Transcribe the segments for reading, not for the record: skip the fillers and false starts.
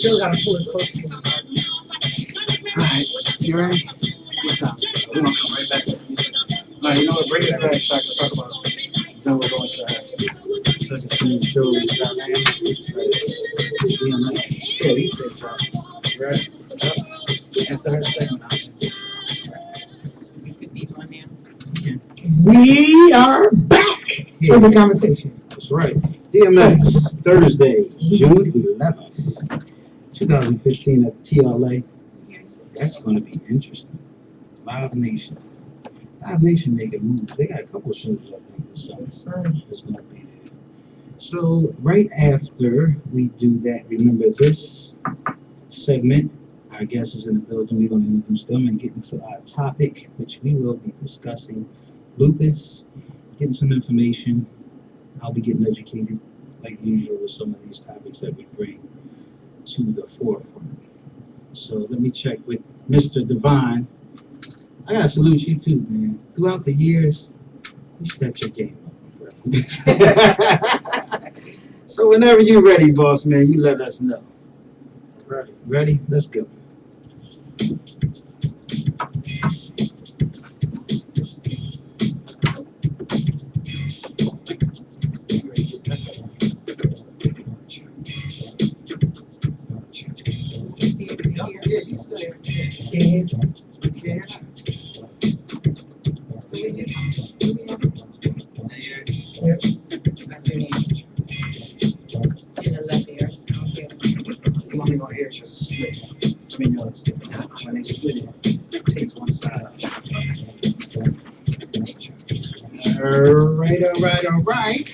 Still gotta pull it close to me. Alright, you ready? Good time. We're gonna come right back. Alright, you know what? Bring it back so I can talk about it. Then we're going to second screen show. Yeah, you said so. Right? Yep. After her segment, You put these on there. We are back in the conversation. That's right. DMX, Thursday, June 11th, 2015 at TLA. That's going to be interesting. Live Nation. Live Nation making moves. They got a couple of shows, I think, this summer. It's going to be there. So, right after we do that, remember this segment, our guest is in the building. We're going to introduce them and get into our topic, which we will be discussing lupus, getting some information. I'll be getting educated, like usual, with some of these topics that we bring to the forefront. So let me check with Mr. Divine. I gotta salute you too, man. Throughout the years, you stepped your game up, bro. So whenever you're ready, boss man, you let us know. Ready? Ready? Let's go. You only gonna hear it's just a split between those two. When they split it takes one side out. All right. All right.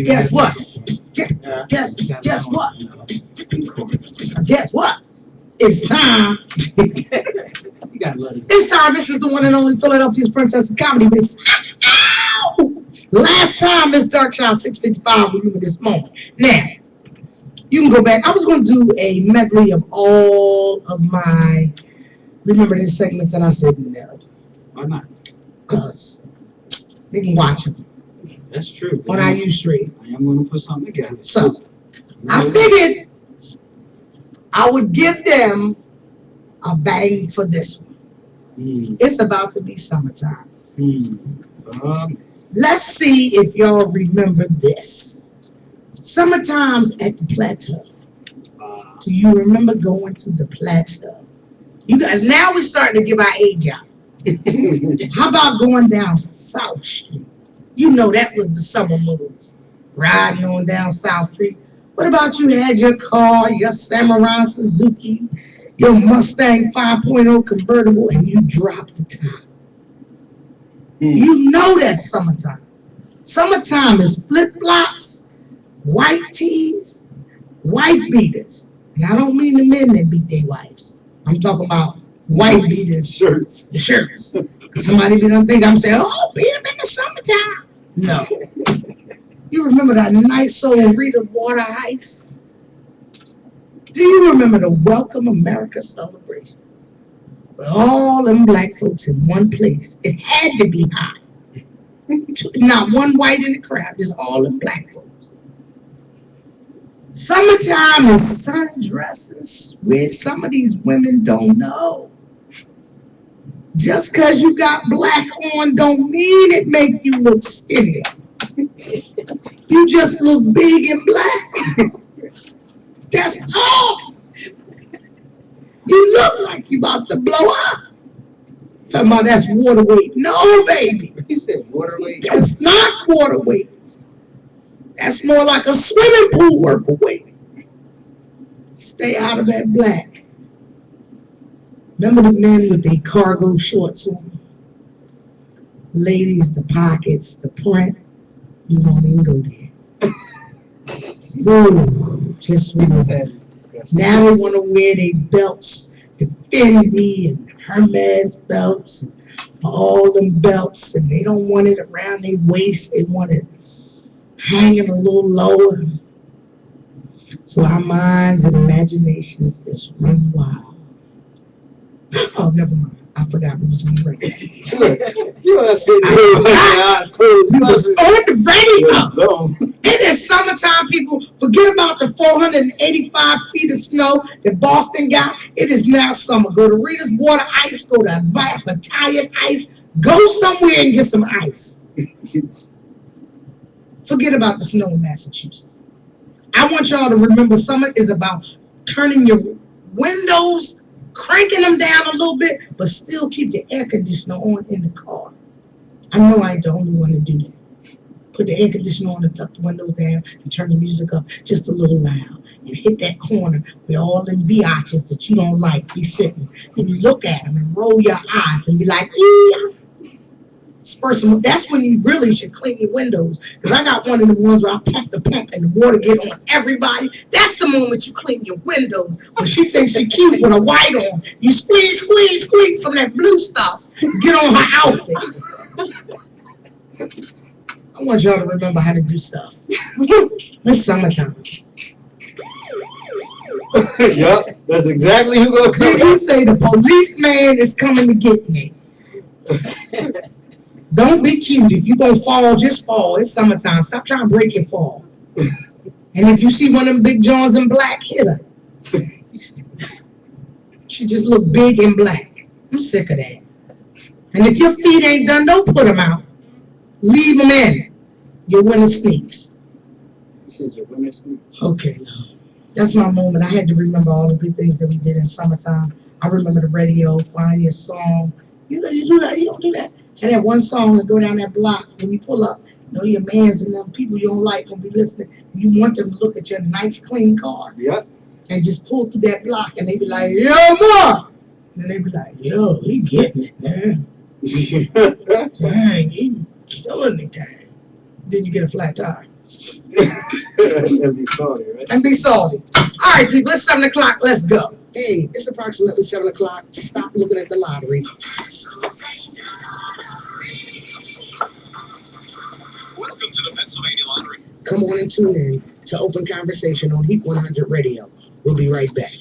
Guess what? Guess what? Guess what? It's time. You gotta let us. It's time. This is the one and only Philadelphia's Princess of Comedy, Miss. Ow! Last time, Miss Darkchild 655. Remember this moment. Now, you can go back. I was going to do a medley of all of my remember this segments, and I said no. Why not? Because they can watch them That's true. on our Ustream. I am gonna put something together. So I figured I would give them a bang for this one. It's about to be summertime. Let's see if y'all remember this. Summertime's at the plateau. Do you remember going to the plateau? You guys, now we're starting to give our age out. How about going down South Street? You know that was the summer moves. Riding on down South Street. What about you had your car, your Samurai Suzuki, your Mustang 5.0 convertible, and you dropped the top? You know that's summertime. Summertime is flip-flops, white tees, wife beaters. And I don't mean the men that beat their wives. I'm talking about wife beaters. Shirts. The shirts. Because somebody be gonna think I'm saying, oh, beat them in the summertime. No. You remember that nice old Rita Water Ice? Do you remember the Welcome America celebration? With all them black folks in one place. It had to be hot. Not one white in the crowd, just all them black folks. Summertime is sundresses, which some of these women don't know. Just because you got black on don't mean it make you look skinny. You just look big and black. That's all. You look like you about to blow up. Talking about that's water weight. No, baby. He said water weight. That's not water weight. That's more like a swimming pool worker weight. Stay out of that black. Remember the men with their cargo shorts on? Ladies, the pockets, the print. You won't even go there. Ooh, just remember. Now they want to wear their belts, the Fendi and Hermes belts, all them belts, and they don't want it around their waist. They want it hanging a little lower. So our minds and imaginations just run wild. Oh, never mind. I forgot we was on the radio. Look, you are sitting here with your eyes closed. You on the radio. zone. It is summertime, people. Forget about the 485 feet of snow that Boston got. It is now summer. Go to Rita's Water Ice. Go to Bath Ice. Go somewhere and get some ice. Forget about the snow in Massachusetts. I want y'all to remember summer is about turning your windows, cranking them down a little bit, but still keep the air conditioner on in the car. I know I ain't the only one to do that. Put the air conditioner on and tuck the windows down and turn the music up just a little loud. And hit that corner where all them biatches that you don't like be sitting. And you look at them and roll your eyes and be like, yeah. That's when you really should clean your windows. Because I got one of the ones where I pump the pump and the water get on everybody. That's the moment you clean your windows. When she thinks she cute with a white on, you squeeze from that blue stuff. Get on her outfit. I want y'all to remember how to do stuff. It's summertime. Yep, that's exactly who gonna Did you say the policeman is coming to get me? Don't be cute. If you gonna fall, just fall. It's summertime. Stop trying to break your fall. And if you see one of them big Johns in black, hit her. She just look big in black. I'm sick of that. And if your feet ain't done, don't put them out. Leave them in. Your winter sneaks. This is your winter sneaks. Okay. That's my moment. I had to remember all the good things that we did in summertime. I remember the radio, find your song. You do that. You don't do that. Had that one song and go down that block. When you pull up, you know your mans and them people you don't like gonna be listening. And you want them to look at your nice, clean car. Yep. And just pull through that block, and they be like, "Yo, ma!" And they be like, "Yo, he getting it, man. Dang, he killing it, dang." Then you get a flat tire. And be salty, right? And be salty. All right, people, it's 7 o'clock. Let's go. Hey, it's approximately 7 o'clock. Stop looking at the lottery. Welcome to the Pennsylvania Lottery. Come on and tune in to Open Conversation on Heat 100 Radio. We'll be right back.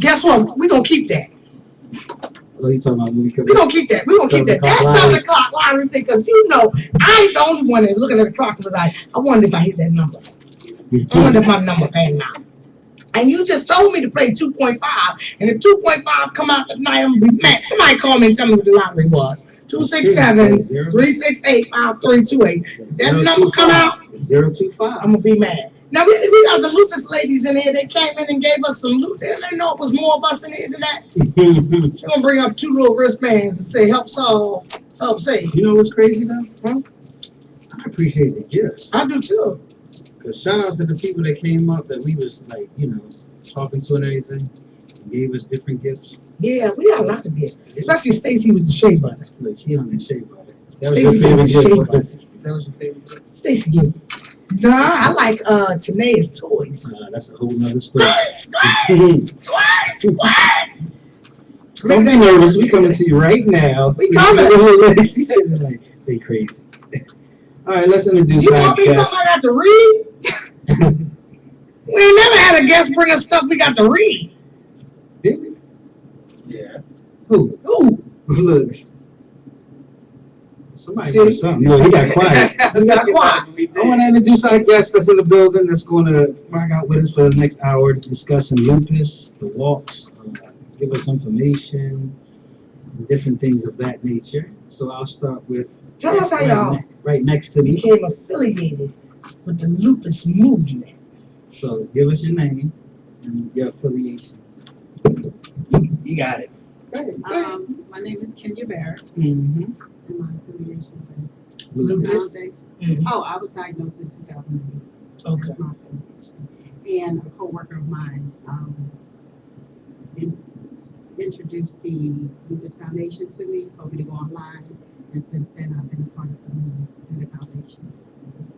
Guess what? We're going to keep that. Oh, you talking about when we come We're going to keep that. We're going to keep that. That's 7 o'clock lottery thing, because you know, I ain't the only one that's looking at the clock and was like, I wonder if I hit that number. I wonder if my number came out. And you just told me to play 2.5. And if 2.5 come out tonight, I'm going to be mad. Somebody call me and tell me what the lottery was. 267-368-5328. That number come out, 025. I'm going to be mad. Now, we got the lupus ladies in here. They came in and gave us some loot. They didn't know it was more of us in here than that. They're going to bring up 2 little wristbands and say, help solve, help save. You know what's crazy though? Huh? I appreciate the gifts. I do too. Cause shout out to the people that came up that we was like, you know, talking to and everything. Gave us different gifts. Yeah, we got a lot of gifts. Especially Stacy with the shea butter. Like she on that shea butter. That was Stacey your favorite gave me shea gift. butter. That was your favorite gift. Stacy gave me. Nah, I like Tanea's toys. That's a whole nother story. Squirt. Don't be nervous. We coming to you right now. We coming. She said like they crazy. All right, let's introduce You our want me guest. something I got to read? We ain't never had a guest bring us stuff we got to read. Did we? Yeah. Who? Ooh. Look. Somebody See? did something. No, he got quiet. We got quiet. I want to introduce our guest that's in the building that's going to rock out with us for the next hour discussing lupus, the walks, give us information, different things of that nature. So I'll start with Tell us how y'all right next to me. became affiliated with the lupus movement. So give us your name and your affiliation. You got it. My name is Kenya Barrett, Mm-hmm. and my affiliation with Lupus. Foundation. Mhm. Oh, I was diagnosed in 2008. Okay. That's my affiliation. And a coworker of mine introduced the Lupus Foundation to me, told me to go online, and since then I've been a part of the foundation.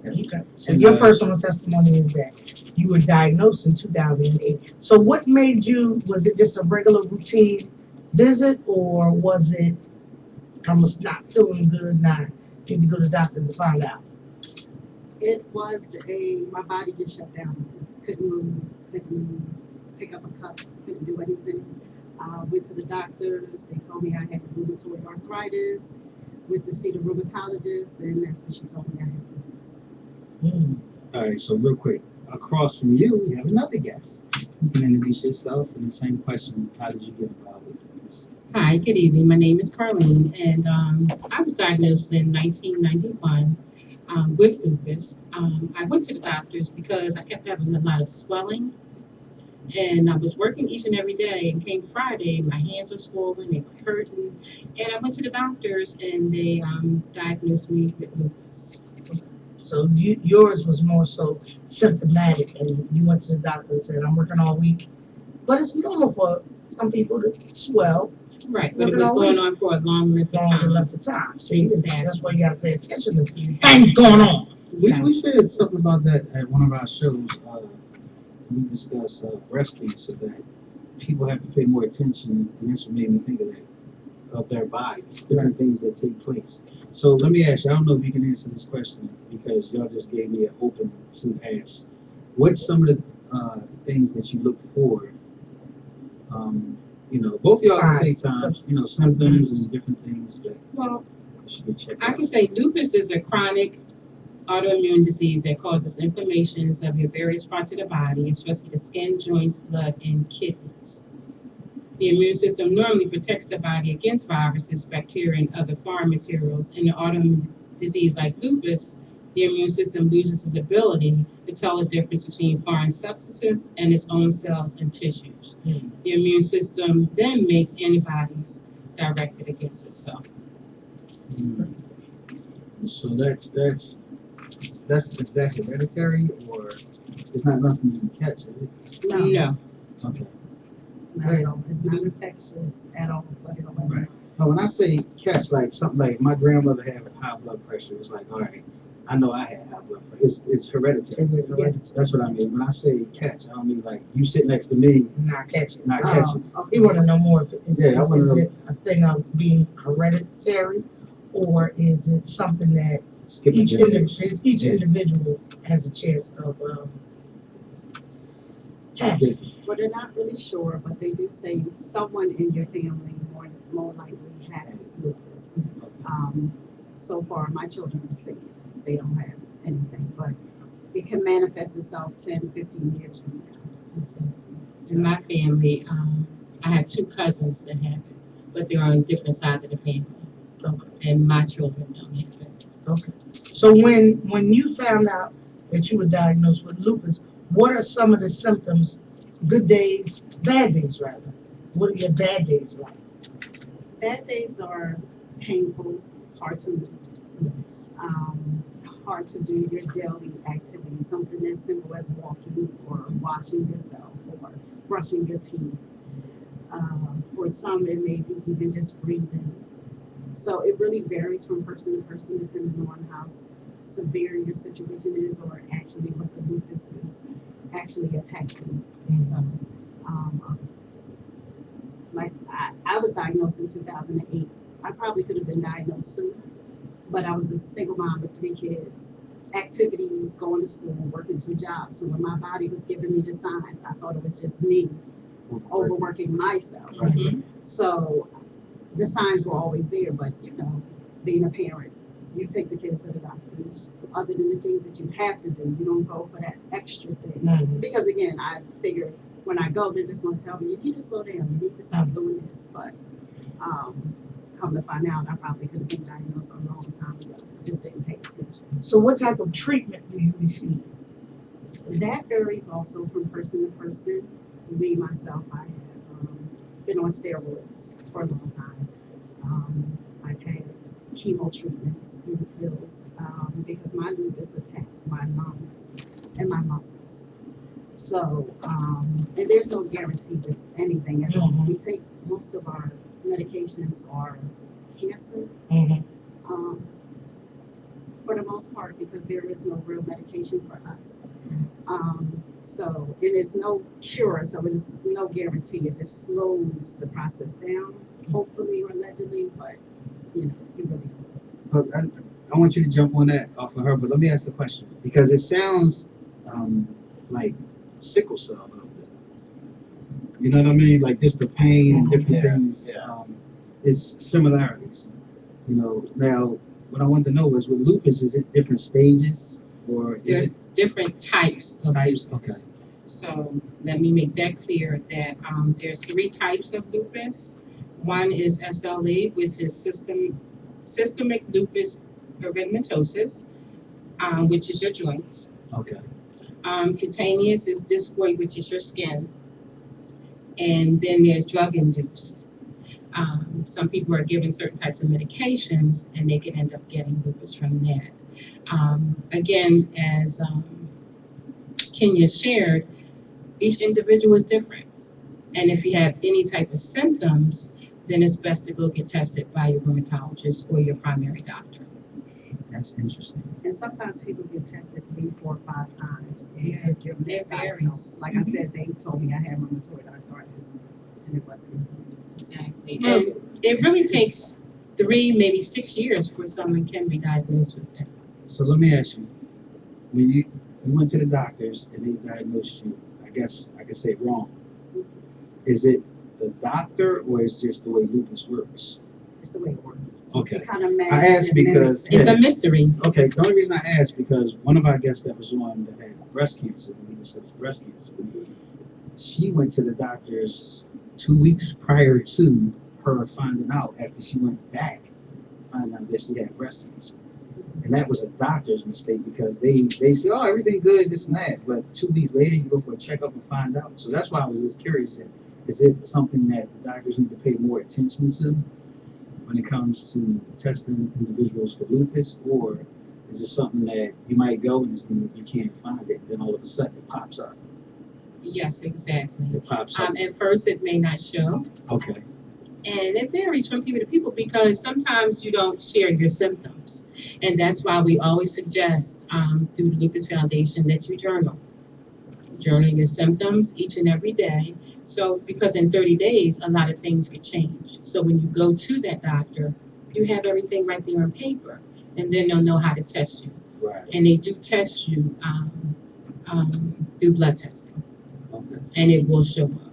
Okay. So your personal testimony is that you were diagnosed in 2008. So what made you, was it just a regular routine visit, or was it, I was not feeling good, now need to go to the doctor to find out? It was my body just shut down. Couldn't move, couldn't pick up a cup, couldn't do anything. Went to the doctors, they told me I had rheumatoid arthritis, went to see the rheumatologist, and that's when she told me I had lupus. All right, so real quick, across from you, we have another guest. You can introduce yourself and the same question, how did you get involved with this? Hi, good evening. My name is Carlene, and I was diagnosed in 1991 with lupus. I went to the doctors because I kept having a lot of swelling, and I was working each and every day. And came Friday, my hands were swollen, they were hurting, and I went to the doctors, and they diagnosed me with lupus. So yours was more so symptomatic, and you went to the doctor and said, I'm working all week. But it's normal for some people to swell Right, but it was going on for a long length of longer time. length of time. So Exactly. that's why you gotta pay attention to things going on. We said something about that at one of our shows. We discussed breast cancer, that people have to pay more attention, and that's what made me think of that, of their bodies, different things that take place. So let me ask you, I don't know if you can answer this question because y'all just gave me an open to ask. What's some of the things that you look for? Both of y'all can take time, symptoms and different things that Well, should be checked I out. can say lupus is a chronic autoimmune disease that causes inflammations of your various parts of the body, especially the skin, joints, blood, and kidneys. The immune system normally protects the body against viruses, bacteria, and other foreign materials. In an autoimmune disease like lupus, the immune system loses its ability to tell the difference between foreign substances and its own cells and tissues. The immune system then makes antibodies directed against itself. So that's is that hereditary, or it's not nothing you can catch, is it? No. Okay. Not at all. It's not infectious at all whatsoever. Right. Now, when I say catch, like something like my grandmother had high blood pressure, it's like, all right, I know I had high blood pressure. It's hereditary. Is it hereditary? That's what I mean. When I say catch, I don't mean like you sit next to me, Not catching. not catching. You wanna know more if I wanna is know. it a thing of being hereditary, or is it something that Skip a each generation. individual has a chance of having? Well, they're not really sure, but they do say someone in your family more likely has lupus. So far, my children are safe. They don't have anything, but it can manifest itself 10, 15 years from now. In my family, I have two cousins that have it, but they're on different sides of the family. Okay. And my children don't have it. Okay. So when you found out that you were diagnosed with lupus, what are some of the symptoms? Good days, bad days rather. What are your bad days like? Bad days are painful, hard to move, hard to do your daily activities, something as simple as walking or washing yourself or brushing your teeth. For some, it may be even just breathing. So it really varies from person to person depending on how severe your situation is or actually what the lupus is actually attacking. So, like I was diagnosed in 2008. I probably could have been diagnosed sooner, but I was a single mom with 3 kids, activities, going to school, working 2 jobs. So when my body was giving me the signs, I thought it was just me overworking myself. Mhm. So the signs were always there, but being a parent, you take the kids to the doctors. Other than the things that you have to do, you don't go for that extra thing. Mhm. Because again, I figure when I go, they're just going to tell me, you need to slow down, you need to stop doing this. But come to find out, I probably could have been diagnosed a long time ago. Just didn't pay attention. So what type of treatment do you receive? That varies also from person to person. Me, myself, I have been on steroids for a long time. I've had chemo treatments through the pills because my lupus attacks my lungs and my muscles. So, and there's no guarantee with anything at all. Mhm. We take most of our medications are cancer. Mhm. Um, for the most part, because there is no real medication for us. So, and it's no cure, so it's no guarantee. It just slows the process down, hopefully or allegedly, but you really But I want you to jump on that off of her, but let me ask the question because it sounds like sickle cell a little bit. You know what I mean? Like just the pain and different things. It's similarities. You know, now what I want to know is with lupus, is it different stages or is There's it different types of types? lupus. Okay. So let me make that clear that there's 3 types of lupus. One is SLE, which is systemic lupus erythematosus, which is your joints. Okay. Cutaneous is dysphoid, which is your skin. And then there's drug-induced. Some people are given certain types of medications and they can end up getting lupus from that. Again, as Kenya shared, each individual is different. And if you have any type of symptoms, then it's best to go get tested by your rheumatologist or your primary doctor. That's interesting. and sometimes people get tested 3, 4, 5 times. And Yeah, you're it varies. misdiagnosed. Like I said, they told me I had rheumatoid arthritis, and it wasn't. Exactly. And it really takes 3, maybe 6 years before someone can be diagnosed with that. So let me ask you, when you went to the doctors and they diagnosed you, I guess I could say wrong. Is it the doctor or is just the way lupus works? It's the way it works. Okay. It kind of masks I asked and mimics because- it. It's a mystery. Okay, the only reason I asked because one of our guests that was on that had breast cancer, when we discussed breast cancer, she went to the doctors 2 weeks prior to her finding out after she went back, finding out that she had breast cancer. And that was a doctor's mistake because they said, oh, everything good, this and that. But 2 weeks later, you go for a checkup and find out. So that's why I was just curious. Is it something that the doctors need to pay more attention to when it comes to testing individuals for lupus? Or is it something that you might go and you can't find it, then all of a sudden it pops up? Yes, exactly. It pops up. At first, it may not show. Okay. And it varies from people to people because sometimes you don't share your symptoms. And that's why we always suggest through the Lupus Foundation that you journal. Journal your symptoms each and every day. So, because in 30 days, a lot of things could change. So when you go to that doctor, you have everything right there on paper. And then they'll know how to test you. Right. And they do test you through blood testing. Okay. And it will show up.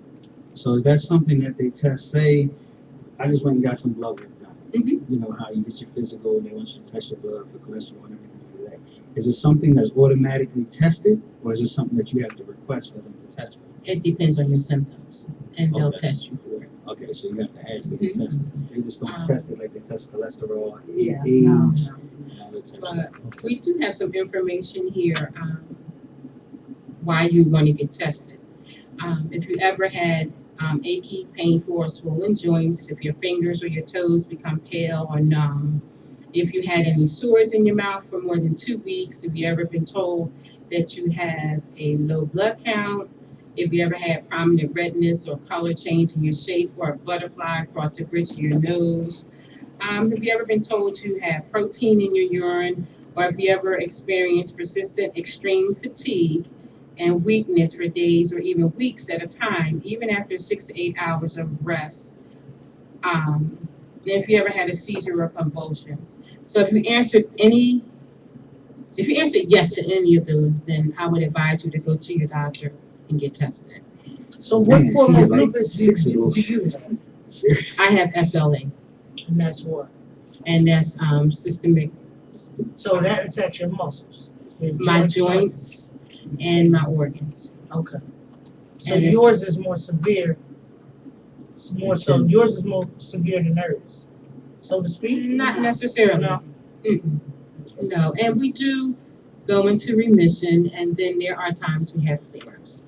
So is that something that they test? Say, I just went and got some blood work done. Mhm. You know how you get your physical and they want you to test your blood for cholesterol and everything like that. Is it something that's automatically tested, or is it something that you have to request for them to test for? It depends on your symptoms, and they'll Okay. test you for it. Okay, so you have to ask to get Mhm. tested. They just don't Um, test it like they test cholesterol, Yeah, AIDS, no, and all that type of But stuff. Okay. we do have some information here why you want to get tested. If you ever had achy, painful, or swollen joints, if your fingers or your toes become pale or numb, if you had any sores in your mouth for more than 2 weeks, if you ever been told that you have a low blood count, if you ever had prominent redness or color change in your shape or a butterfly across the bridge of your nose, have you ever been told you have protein in your urine, or if you ever experienced persistent extreme fatigue and weakness for days or even weeks at a time, even after 6 to 8 hours of rest, if you ever had a seizure or convulsions. So if you answered yes to any of those, then I would advise you to go to your doctor and get tested. So what Man, form she of had like lupus do 6 of you those. have? Seriously. I have SLA, And that's what? and that's systemic, So that attacks your muscles. Your my joints and my organs. Okay. So And it's- yours is more severe. It's more so yours is more severe than hers, so to speak. Not necessarily. No. Mm-mm. No, and we do go into remission, and then there are times we have flares.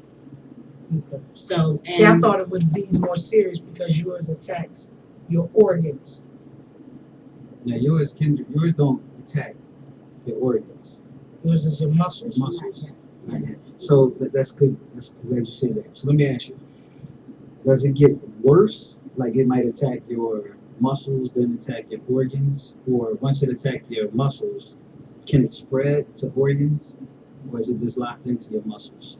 Okay. So, and See, I thought it would be more serious because yours attacks your organs. Now yours don't attack your organs, Yours is your muscles. muscles. Not yet. So that's good. That's glad you say that. So let me ask you: does it get worse? Like it might attack your muscles, then attack your organs, or once it attacks your muscles, can it spread to organs, or is it just locked into your muscles?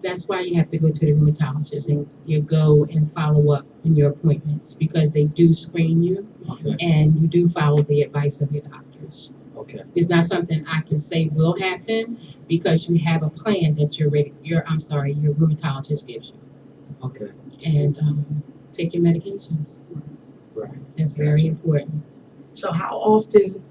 that's why you have to go to the rheumatologist and you go and follow up in your appointments because they do screen you Okay. and you do follow the advice of your doctors. Okay. It's not something I can say will happen because you have a plan that your rheumatologist gives you. Okay. And take your medications. Right. That's very important. So how often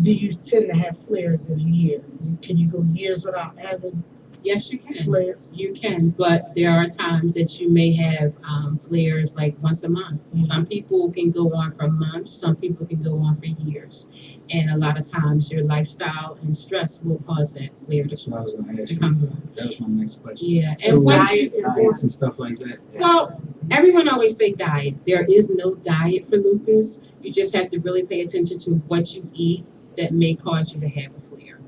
do you tend to have flares in a year? Can you go years without having Yes, you can. flares? You can, but there are times that you may have flares like once a month. Some people can go on for months, some people can go on for years. And a lot of times your lifestyle and stress will cause that flare That's what I was going to ask to you. come on. That was my next question. Yeah, So and once diet you, Diets and stuff like that. well, everyone always say diet. There is no diet for lupus. You just have to really pay attention to what you eat that may cause you to have a flare.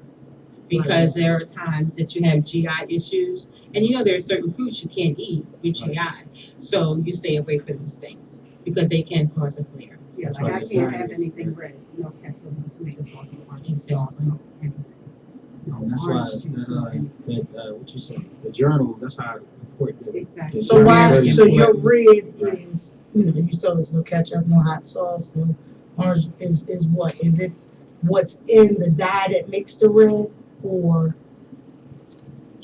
Because there are times that you have GI issues, and you know there are certain foods you can't eat with GI. So you stay away from those things because they can cause a flare. Yeah, like I can't have anything red, no ketchup, no tomato sauce, no orange sauce, no anything. No That's why orange juice, no anything. what you said, the journal, that's how important it is. Exactly. So why? Very So your important. red is, you told us no ketchup, no hot sauce, no orange. Is what? Is it what's in the dye that makes the red, or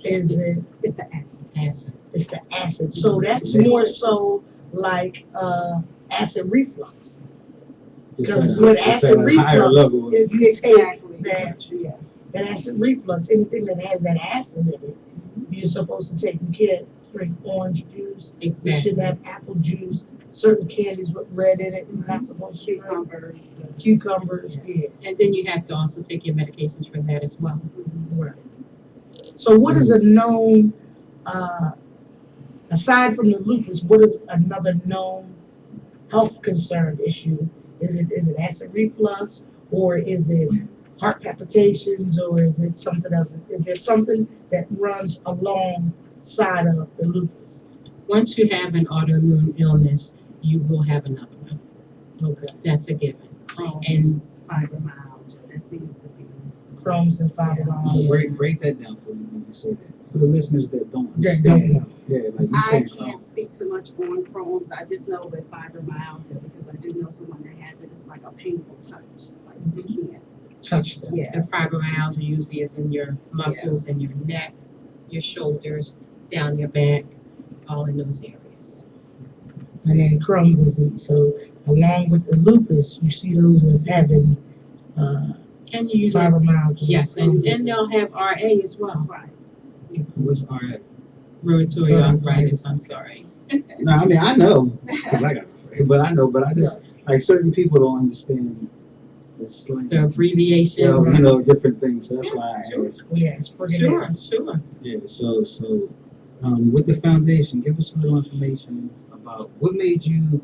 is it? It's the acid. Acid. It's the acid. So that's more so like acid reflux. Because It's with at acid a higher reflux, level. is you Exactly. take that Yeah. that acid reflux, anything that has that acid in it, you're supposed to take. You can't drink orange juice. You Exactly. shouldn't have apple juice. Certain candies with red in it, you're not supposed to drink. Cucumbers. Cucumbers, yeah. And then you have to also take your medications for that as well. Right. So what is a known, aside from the lupus, what is another known health concern issue? Is it acid reflux, or is it heart palpitations, or is it something else? Is there something that runs alongside of the lupus? Once you have an autoimmune illness, you will have another one. Okay. That's a given. And fibromyalgia, that seems to be. Crohn's and So fibromyalgia. break that down for me when you say that. For the listeners that don't That don't understand. know. Yeah, like you I said. can't speak too much on Crohn's. I just know with fibromyalgia because I do know someone that has it. It's like a painful touch. Like you can't. Touch that. Yeah. And fibromyalgia usually is in your muscles and your neck, your shoulders, down your back, all in those areas. And then Crohn's disease. So along with the lupus, you see those as having And you usually, fibromyalgia. yes, and they'll have RA as well. Right. What's all right? Rheumatoid arthritis, I'm sorry. No, I mean I know, 'cause I got it, but I just like certain people don't understand the slang. The abbreviations. Different things. So that's why I asked. Yes, break it down. Sure. Yeah. So with the foundation, give us a little information about what made you.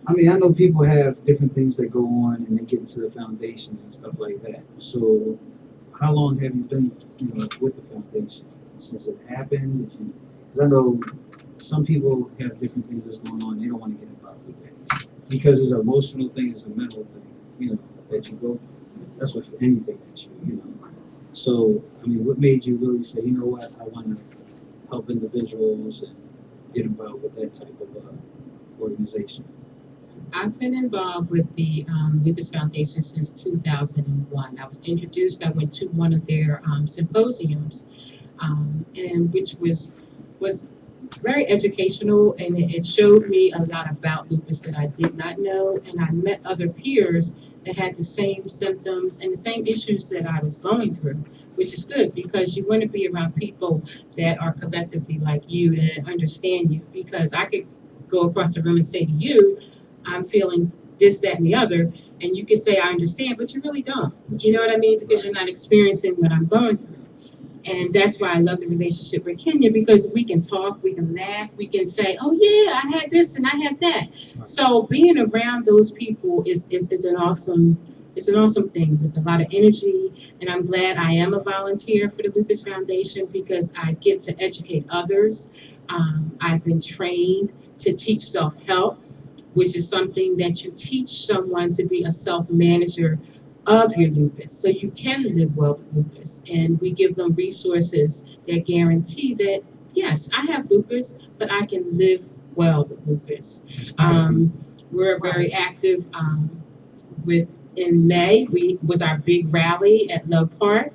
I mean, I know people have different things that go on and they get into the foundations and stuff like that. So, how long have you been, with the foundation since it happened? Because I know some people have different things that's going on. They don't want to get involved with that because it's an emotional thing, it's a mental thing, that you go through. That's what for anything that you. So, I mean, what made you really say, you know what, I want to help individuals and get involved with that type of organization? I've been involved with the Lupus Foundation since 2001. I was introduced, I went to one of their symposiums, and which was very educational, and it showed me a lot about lupus that I did not know, and I met other peers that had the same symptoms and the same issues that I was going through, which is good because you want to be around people that are collectively like you and understand you, because I could go across the room and say to you, I'm feeling this, that, and the other, And you can say, I understand, but you really don't. You know what I mean? Because you're not experiencing what I'm going through. And that's why I love the relationship with Kenya, because we can talk, we can laugh, we can say, oh yeah, I had this and I had that. So being around those people is an awesome thing. It's a lot of energy, and I'm glad I am a volunteer for the Lupus Foundation because I get to educate others. I've been trained to teach self-help, which is something that you teach someone to be a self-manager of your lupus, so you can live well with lupus. And we give them resources that guarantee that, yes, I have lupus, but I can live well with lupus. We're very active in May. Was our big rally at Love Park.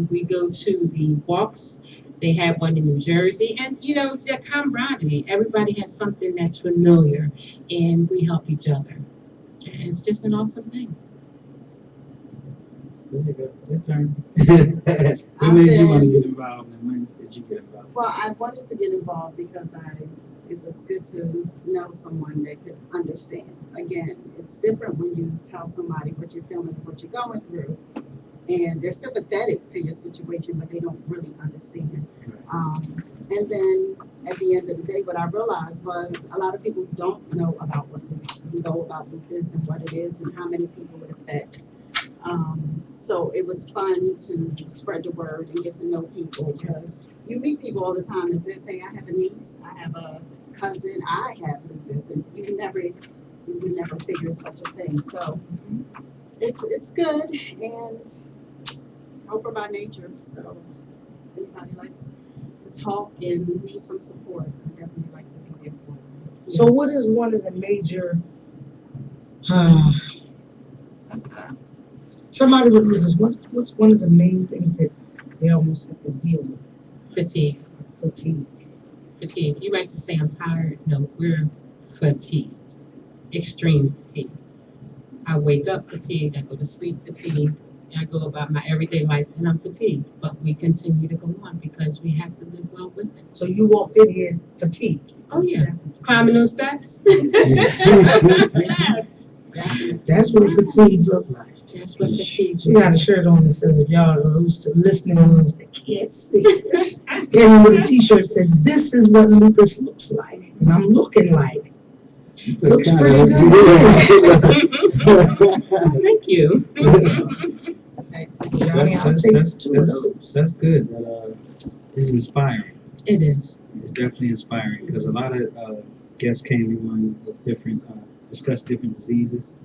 We go to the walks. They had one in New Jersey, and that camaraderie. Everybody has something that's familiar, and we help each other. And it's just an awesome thing. There you go. Your turn. What made you want to get involved, and when did you get involved? Well, I wanted to get involved because it was good to know someone that could understand. Again, it's different when you tell somebody what you're feeling, what you're going through, and they're sympathetic to your situation, but they don't really understand. And then at the end of the day, what I realized was a lot of people don't know about lupus and what it is and how many people it affects. So it was fun to spread the word and get to know people, because you meet people all the time and say, I have a niece, I have a cousin, I have lupus, and you would never figure such a thing. So it's good, and helper by nature. So if anybody likes to talk and need some support, I definitely like to be there for them. So what is one of the major, somebody with lupus, what's one of the main things that they almost have to deal with? Fatigue. You like to say I'm tired? No, we're fatigued. Extreme fatigue. I wake up fatigued, I go to sleep fatigued, I go about my everyday life and I'm fatigued. But we continue to go on because we have to live well with it. So you walked in here fatigued. Oh yeah. Climbing those steps. Yes. That's what fatigue looks like. That's what fatigue She got a shirt on that says, if y'all are used to listening to those that can't see. And with a t-shirt said, this is what lupus looks like. And I'm looking like. Looks pretty good. Thank you. Johnny, I'll take 2 of those. That's good. It's inspiring. It is. It's definitely inspiring because a lot of guests came on with different, discussed different diseases.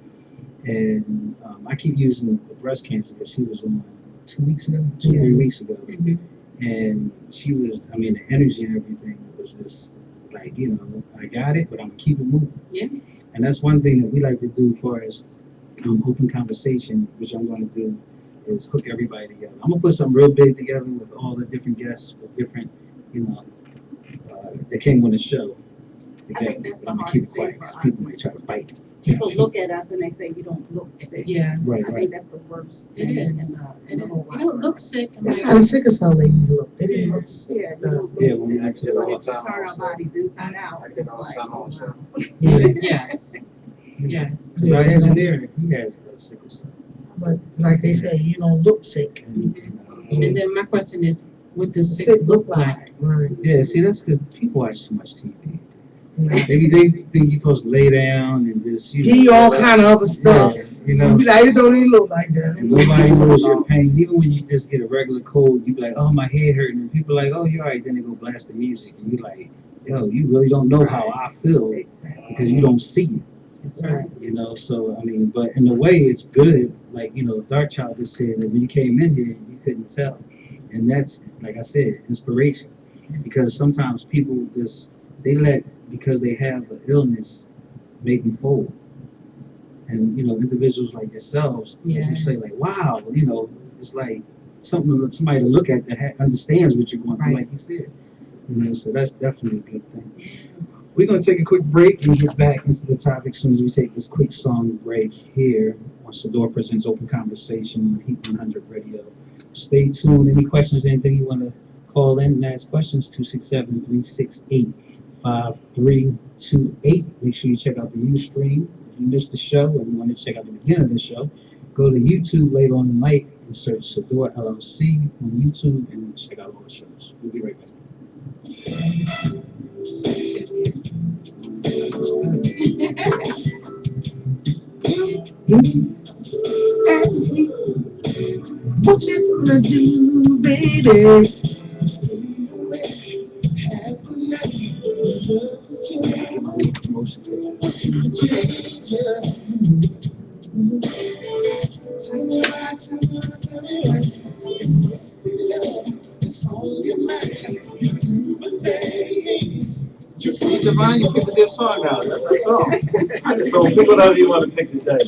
And I keep using the breast cancer because she was on 2 weeks ago, 3 weeks ago. Mm-hmm. And she was, the energy and everything was just like, I got it, but I'm going to keep it moving. Yeah. And that's one thing that we like to do as far as open conversation, which I'm going to do, is hook everybody together. I'm going to put something real big together with all the different guests, with different, that came on the show. I think that's the I'm gonna hardest keep quiet thing for 'cause us. people might try to bite. People look at us and they say, you don't look sick. Yeah. Right, I right. think that's the worst It thing in is. the whole You don't wide look world. sick. That's how the sickle cell ladies look. They didn't look sick. Yeah, you don't look Yeah, when we sick. actually But all if you the time turn our also. bodies inside out, it's like, oh wow. Yeah. Yes. Yes. Because our engineer, he has sickle cell. But like they say, you don't look sick. And, And then my question is, what does Sick sick look like? Right. yeah, see, that's because people watch too much TV. Right. Maybe they think you're supposed to lay down and just, Be all kind of other stuff. You know, You like, it don't even look like and that. nobody knows your pain. Even when you just get a regular cold, you be like, oh, my head hurting. And people are like, oh, you're all right. Then they go blast the music. And you're like, yo, you really don't know how I feel Exactly. because you don't see it. That's right. So, but in a way, it's good. Like, Dark Child just said that when you came in here, you couldn't tell. And that's, like I said, inspiration. Because sometimes people because they have an illness, make them fold. And, individuals like yourselves, you say like, wow, it's like somebody to look at that understands what you're going through, Right. like you said. So that's definitely a good thing. We're going to take a quick break and get back into the topic as soon as we take this quick song break here on Sadior Presents Open Conversation on Heat 100 Radio. Stay tuned. Any questions, anything you want to call in and ask questions, 267-368-5328. Make sure you check out the Ustream, If you missed the show or you want to check out the beginning of the show, go to YouTube later on tonight and search Sadior LLC on YouTube and check out all the shows. We'll be right back. What you gonna do, baby? Divine, you picked this song out. That's the song. I just told people whatever you want to pick today.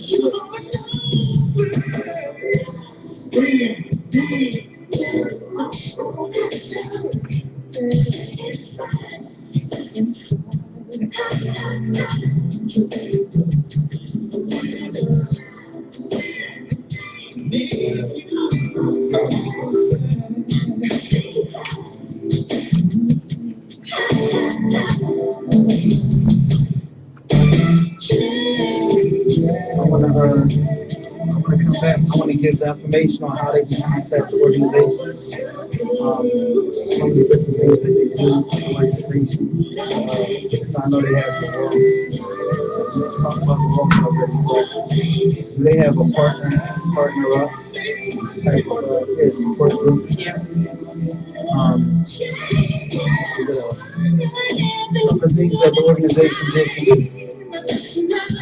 I'm gonna come back. I want to give the information on how they can contact the organization. Some of the different things that they do for the organization. I know they have some talk about the walk already, but they have a partner up type of support group. Yeah. Some of the things that the organization did for me. I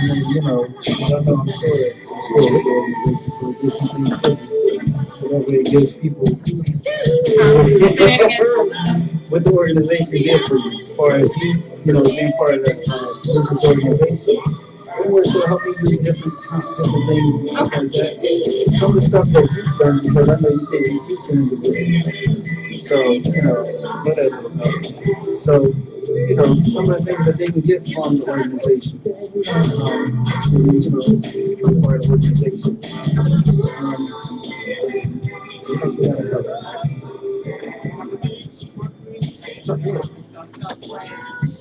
mean, you know, I don't know, I'm sure with the organization will do something different. So that way it gives people Say that again. what the organization did for you, as far as you know, being part of the business organization. It was to help you do different things and stuff like that. Some of the stuff that you've done, because I know you say you're teaching individuals. So, you know, whatever. So, you know, some of the things that they can get from the organization. You know, become part of the organization.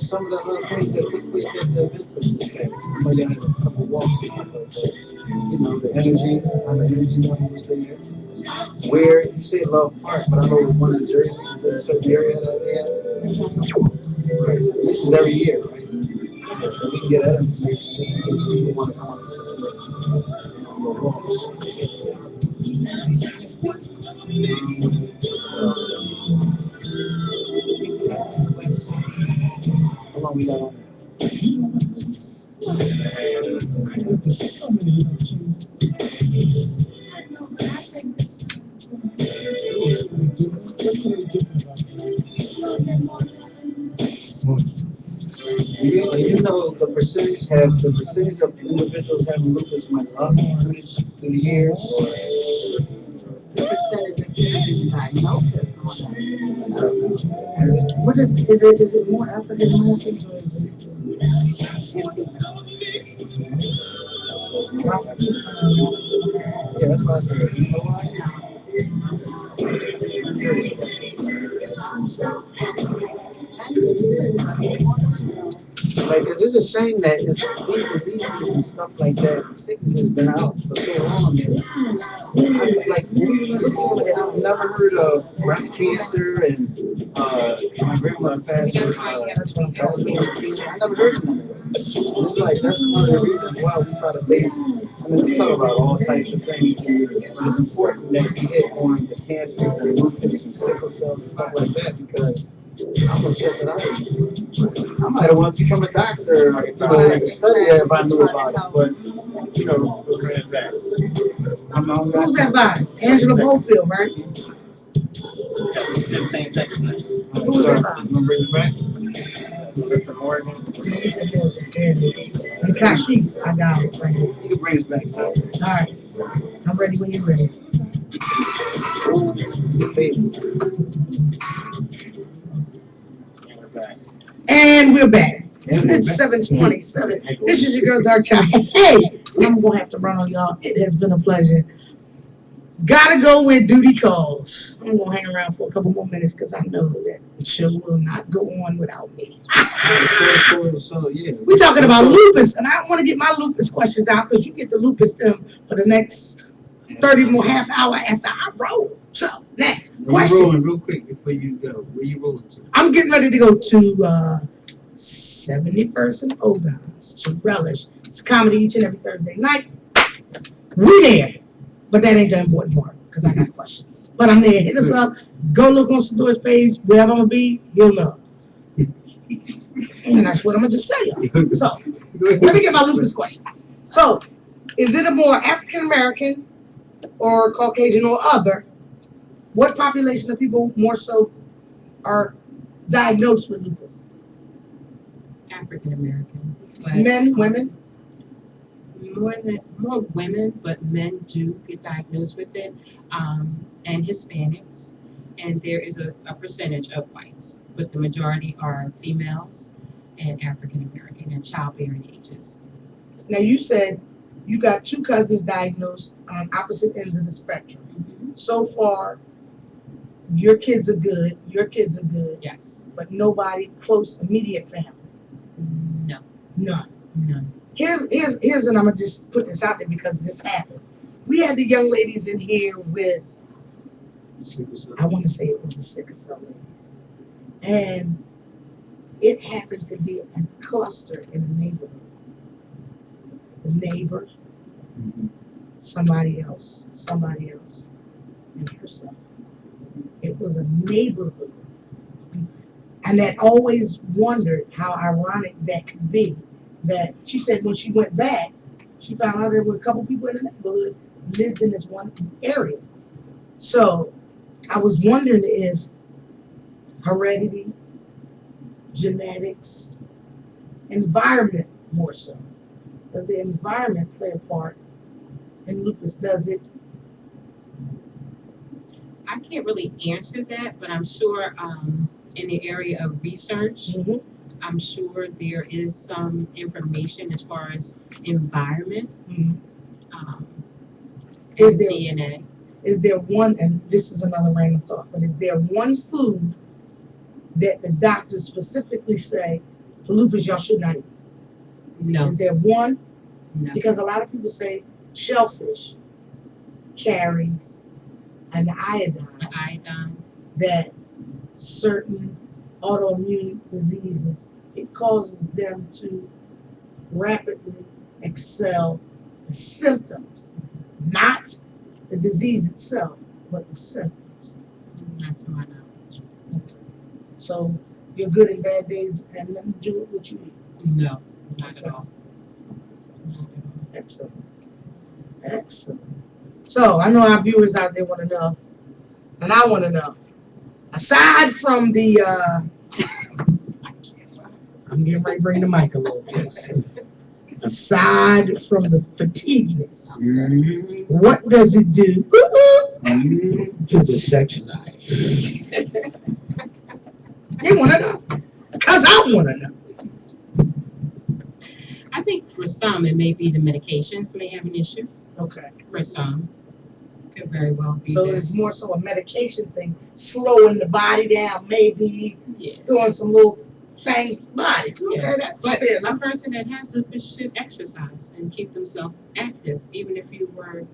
Some of the other things that took place at the events of this day. I know you had a couple walks and stuff like that. You know, the energy, how the energy level was there. Where, you say Love Park, but I know one in Jersey, is there a certain area that they have? Right. This is every year, right? So we can get that information just in case people want to come up with how long we got on that? You know the percentage of individuals having lupus went up through the years, or The percentage of people diagnosis on that. What is it more African Americans or is it? yeah, that's what I said. You know why? I'm curious about that. Like, it's a shame that these diseases and stuff like that, sickness has been out for so long. And I've never heard of breast cancer and my grandmother passed with I never heard of none of that. And it's like, that's one of the reasons why we try to base, I mean, we talk about all types of things, but it's important that we hit on the cancers and lupus and sickle cells and stuff like that, because I'm gonna check it out. I might have wanted to become a doctor, to study it if I knew about it, but, you know, we'll bring it back. I'm not Who's that by? Angela Bofield, right? Same thing. Who's that by? You gonna bring it back? We're from Oregon. In Kashi, I got it right here. You can bring us back. All right, I'm ready when you're ready. And we're back. It's 7:27. This is your girl Dark Child. Hey, I'm gonna have to run on y'all. It has been a pleasure. Gotta go where duty calls. I'm gonna hang around for a couple more minutes because I know that the show will not go on without me. So yeah. We're talking about lupus, and I want to get my lupus questions out because you get the lupus them for the next 30 more half hour after I roll. So now, Where you question. rolling real quick before you go? Where you rolling to? I'm getting ready to go to 71st and Ogons to Relish. It's comedy each and every Thursday night. We there. But that ain't the important part because I got questions. But I'm there. Hit us up. Go look on Sador's page. Wherever I'm going to be, you'll know. And that's what I'm going to just say. Y'all. So let me get my lupus question. So is it a more African American or Caucasian or other? What population of people more so are diagnosed with lupus? African American. Men, women? More women, but men do get diagnosed with it, and Hispanics, and there is a percentage of whites, but the majority are females and African American and childbearing ages. Now you said you got two cousins diagnosed on opposite ends of the spectrum. Mm-hmm. So far, your kids are good, Yes. but nobody close immediate family. No. None. None. Here's and I'm gonna just put this out there because this happened. We had the young ladies in here with, I want to say it was the sickle cell ladies, and it happened to be a cluster in the neighborhood. The neighbor, somebody else, and herself. It was a neighborhood, and that always wondered how ironic that could be. That she said when she went back, she found out there were a couple people in the neighborhood lived in this one area. So I was wondering if heredity, genetics, environment more so. Does the environment play a part in lupus? Does it? I can't really answer that, but I'm sure in the area of research, Mm-hmm. I'm sure there is some information as far as environment, Is there DNA. Is there one, and this is another random thought, but is there one food that the doctors specifically say for lupus y'all should not eat? No. Is there one? No. Because a lot of people say shellfish carries an iodine The iodine. that certain autoimmune diseases, it causes them to rapidly excel the symptoms, not the disease itself, but the symptoms. Not to my knowledge. So your good and bad days have nothing to do with what you eat. No, not at all. Not at all. Excellent. Excellent. So I know our viewers out there want to know, and I want to know. Aside from the, I'm getting ready to bring the mic a little closer. Aside from the fatigueness, what does it do to the sex life? They want to know, because I want to know. I think for some it may be the medications may have an issue. Okay. For some, could very well be So that. it's more so a medication thing, slowing the body down, maybe Yeah. doing some little things with the body. Okay, Yeah. that's But fair a enough. person that has lupus should exercise and keep themselves active, even if you were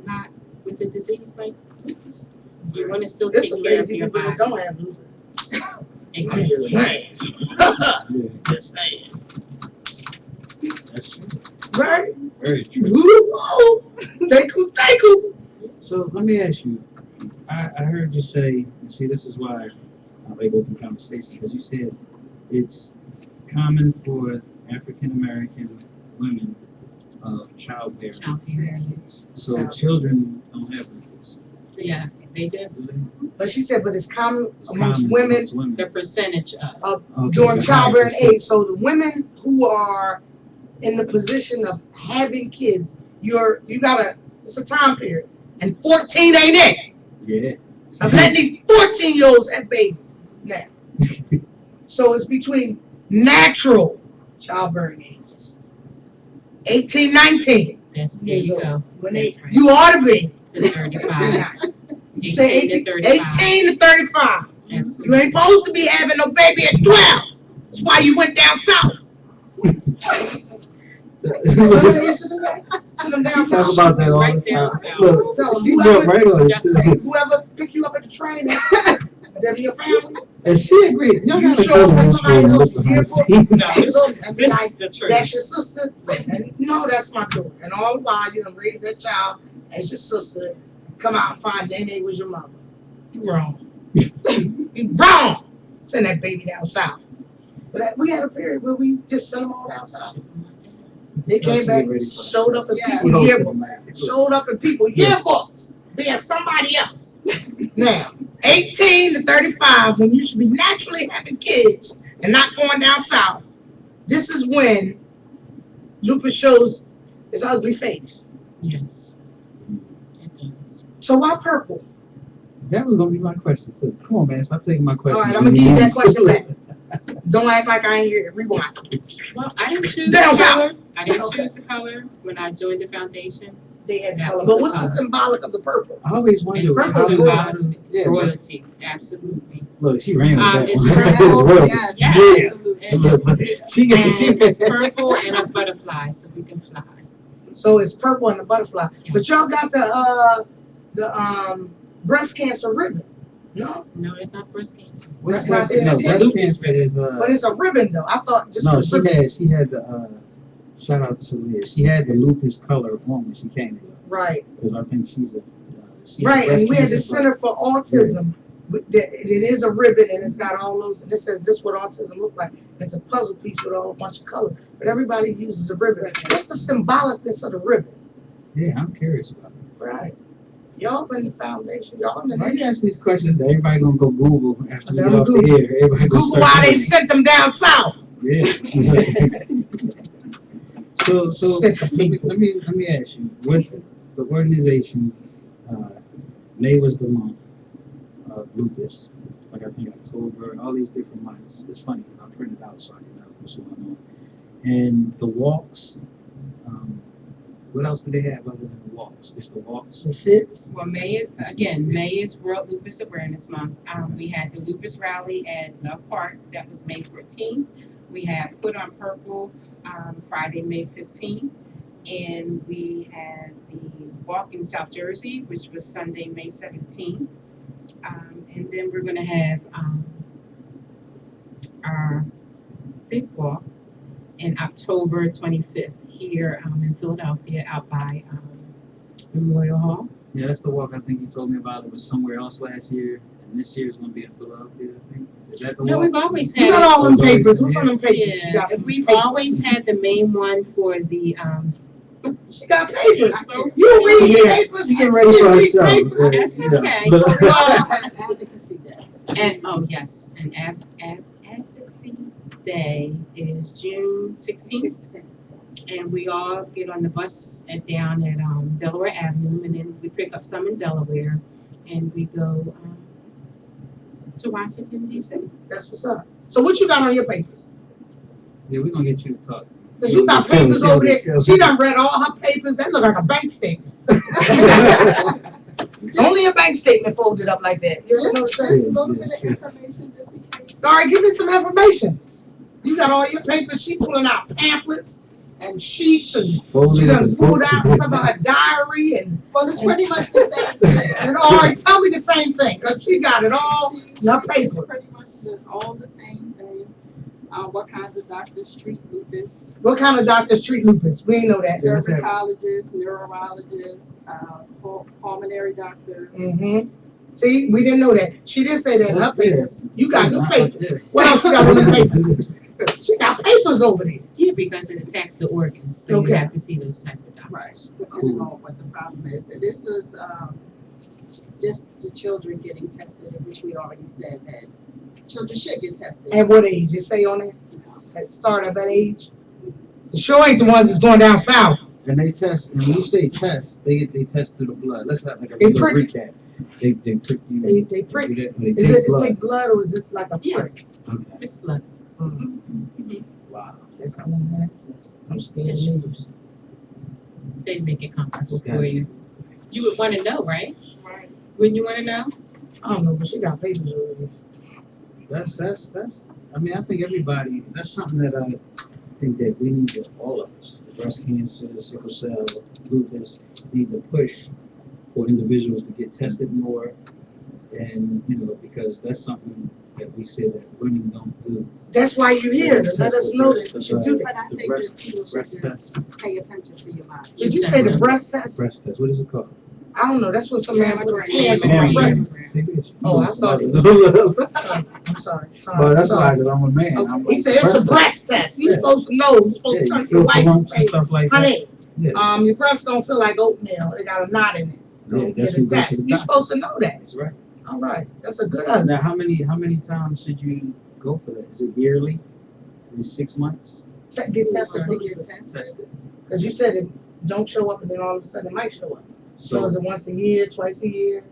not with the disease like lupus. You want to still There's take some care of lazy your people body. that don't have lupus. I'm Exactly. just saying. Just saying. That's true. Right? Very true. Woo-hoo. Thank you. So let me ask you. I heard you say, and see, this is why I like open conversation, because you said it's common for African American women of childbearing. Childbearing. So children don't have lupus. Yeah, they do. Do they? But she said, but it's common It's amongst common women amongst women. The percentage of. Okay, during it's a higher childbearing percent. age. So the women who are in the position of having kids, it's a time period. And 14 ain't it. Yeah. I'm letting these 14-year-olds have babies now. So it's between natural childbearing ages. 18, 19. There you go. When That's right. you ought to be. to 35. You say 18 18 to 35. 18 to 35. You Absolutely. ain't supposed to be having no baby at 12. That's why you went down south. Sit them down She talk south. about that all the Right there. time. Look, Tell she them jumped right on it Yes, too. Whoever pick you up at the train, them your family. And she agreed. Y'all You gotta show go up to with this somebody room and else look behind the yearbook. scenes. No, Look and be this like, is the truth. that's your sister? And no, that's my daughter. And all the while you done raised that child as your sister and come out and find then it was your mother. You wrong. You wrong. Send that baby down south. But we had a period where we just sent them all down south. They came back, showed up in people's yearbooks. Showed up in people's yearbooks. Being somebody else. Now, 18 to 35, when you should be naturally having kids and not going down south, this is when lupus shows its ugly face. Yes. It does. So why purple? That was gonna be my question too. Come on, man, stop taking my question. All right, I'm gonna give you that question back. Don't act like I ain't hear it. Rewind. Well, I didn't choose Down the color. south. I didn't Okay. choose the color when I joined the foundation. They had That's color. the But what's the color. symbolic of the purple? I always wondered And purple how is do royalty. yeah, but Royalty, absolutely. look, she ran with that It's one. purple, Royalty. yes, Yeah. absolutely. It's, She got and it's purple and a butterfly, so we can fly. So it's purple and the butterfly. But y'all got the breast cancer ribbon. No? No, it's not breast cancer. What's That's that? not- No, it's breast lupus cancer is But it's a ribbon though. I thought just no, a ribbon. she had the shout out to Celia. She had the lupus color on when she came here Right. because I think she's a she had Right. breast And we had the cancer, Center for Autism. It is a ribbon and it's got all those, and it says this what autism look like. It's a puzzle piece with all a bunch of color. But everybody uses a ribbon. What's the symbolicness of the ribbon? but- Yeah, I'm curious about it. Right. Y'all been the foundation. Y'all in the Why you nation. ask these questions that everybody gonna go Google after we Let get them off the Google. air? Everybody gonna Google start why they Googling. sent them down south. Yeah. So Sick of people. let me ask you, with the organization, May was the month of lupus, like I think October, all these different months. It's funny because I printed out so I can know what's going on. And the walks, what else do they have other than the walks? Just the walks? The sits. Well, May is World Lupus Awareness Month. We had the lupus rally at Love Park. That was May 14th. We had Put on Purple Friday, May 15th. And we had the walk in South Jersey, which was Sunday, May 17th. And then we're going to have our big walk in October 25th here in Philadelphia out by Memorial Hall. Yeah, that's the walk I think you told me about. It was somewhere else last year, and this year is going to be in Philadelphia, I think. Is that the No, walk? we've always You had got it. all them papers. What's on them papers? You Yeah, got some we've papers. always had the main one for the She got papers. So- You read Yeah, papers. She get ready for her She show. read papers. That's okay. But- Advocacy day. And oh yes, and Advocacy Day is June 16th, and we all get on the bus down at Delaware Avenue, and then we pick up some in Delaware, and we go to Washington D.C. That's what's up. So what you got on your papers? Yeah, we're going to get you to talk. Cause you got Sell- papers sell- over there. sell- She done read all her papers. That look like a bank statement. Only a bank statement folded up like that. You ever notice Just that? a little bit of information, just in case. Sorry, give me some information. You got all your papers. She pulling out pamphlets and sheets and she done pulled out some of her diary and Well, it's pretty much the same thing. and all right, tell me the same thing, cause she got it all in her It's paper. pretty much all the same thing. What kinds of doctors treat lupus? What kind of doctors treat lupus? We ain't know that. Yeah, what's that? Dermatologists, neurologists, pulmonary doctor. Mm-hmm. See, we didn't know that. She didn't say that in her That's it. papers. You got your Not papers. like What else you got on the papers? She got papers over there. Yeah, because it attacks the organs, so Okay. you have to see those type of doctors. Right, depending on what the problem is. And this was just the children getting tested, which we already said that children should get tested. At what age? It say on there? At start of that age? It sure ain't the ones that's going down south. And they test, and when you say test, they test through the blood. Let's not like a They little prick- recap. They prick you. They prick. do that, or they Is it take blood. take blood or is it like a prick? Yes, Okay. it's blood. Wow. That's how long that is. I'm scared of news. They make it comfortable Okay. for you. You would wanna know, right? Right. Wouldn't you wanna know? I don't know, but she got papers already. That's, I mean, I think everybody, that's something that I think that we need to, all of us, breast cancer, sickle cell, lupus, need to push for individuals to get tested more. And, you know, because that's something that we say that women don't do. That's why you're here, to let us know that you should do that. But I The think breast- that people should breast just pay attention to your body. Did you say the breast test? Breast test, what is it called? I don't know, that's when some man puts his hands on Mammogram. my breast. See, bitch, you Oh, know I thought it something. I'm sorry, Well, that's why, sorry. because I'm a man. I'm Okay. He like, said it's the breast test, you're Yeah. supposed to know, you're supposed Yeah, to you turn to feel your for wife and lumps and say, stuff like that. honey, Yeah, your breasts don't feel like oatmeal, they got a knot in it. yeah, Get that's a what you go to test. the You're doctor. supposed to know that. That's right. All right, that's a good husband. Now, how many times should you go for that? Is it yearly? Every 6 months? Get tested for To get lupus. tested. Test it. Because you said it don't show up and then all of a sudden it might show up. So is it once a year, twice a year?